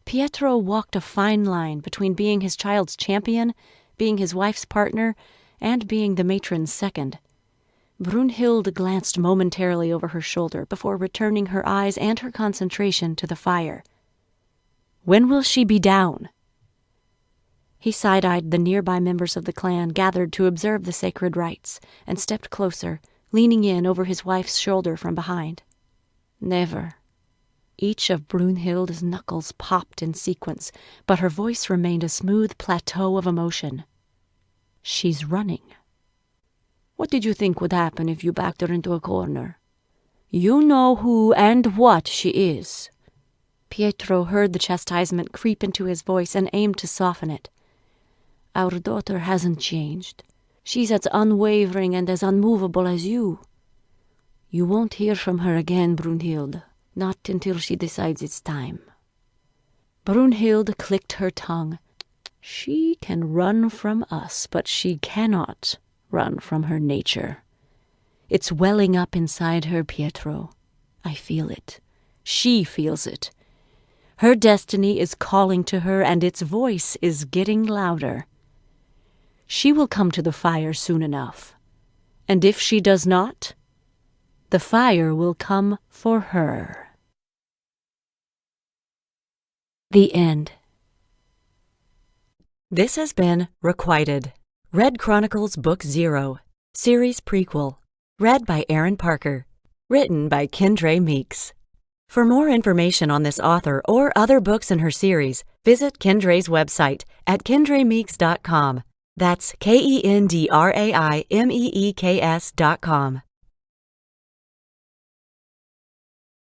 Pietro walked a fine line between being his child's champion, being his wife's partner, and being the matron's second. Brunhilde glanced momentarily over her shoulder before returning her eyes and her concentration to the fire. When will she be down? He side-eyed the nearby members of the clan gathered to observe the sacred rites, and stepped closer, leaning in over his wife's shoulder from behind. Never. Each of Brunhilde's knuckles popped in sequence, but her voice remained a smooth plateau of emotion. She's running. What did you think would happen if you backed her into a corner? You know who and what she is. Pietro heard the chastisement creep into his voice and aimed to soften it. Our daughter hasn't changed. She's as unwavering and as unmovable as you. You won't hear from her again, Brunhilde. Not until she decides it's time. Brunhilde clicked her tongue. She can run from us, but she cannot run from her nature. It's welling up inside her, Pietro. I feel it. She feels it. Her destiny is calling to her, and its voice is getting louder. She will come to the fire soon enough. And if she does not, the fire will come for her. The end. This has been Requited, Red Chronicles Book 0, Series Prequel, read by Erin Parker, written by Kendrai Meeks. For more information on this author or other books in her series, visit Kendrai's website at kendraimeeks.com. That's KendraiMeeks.com.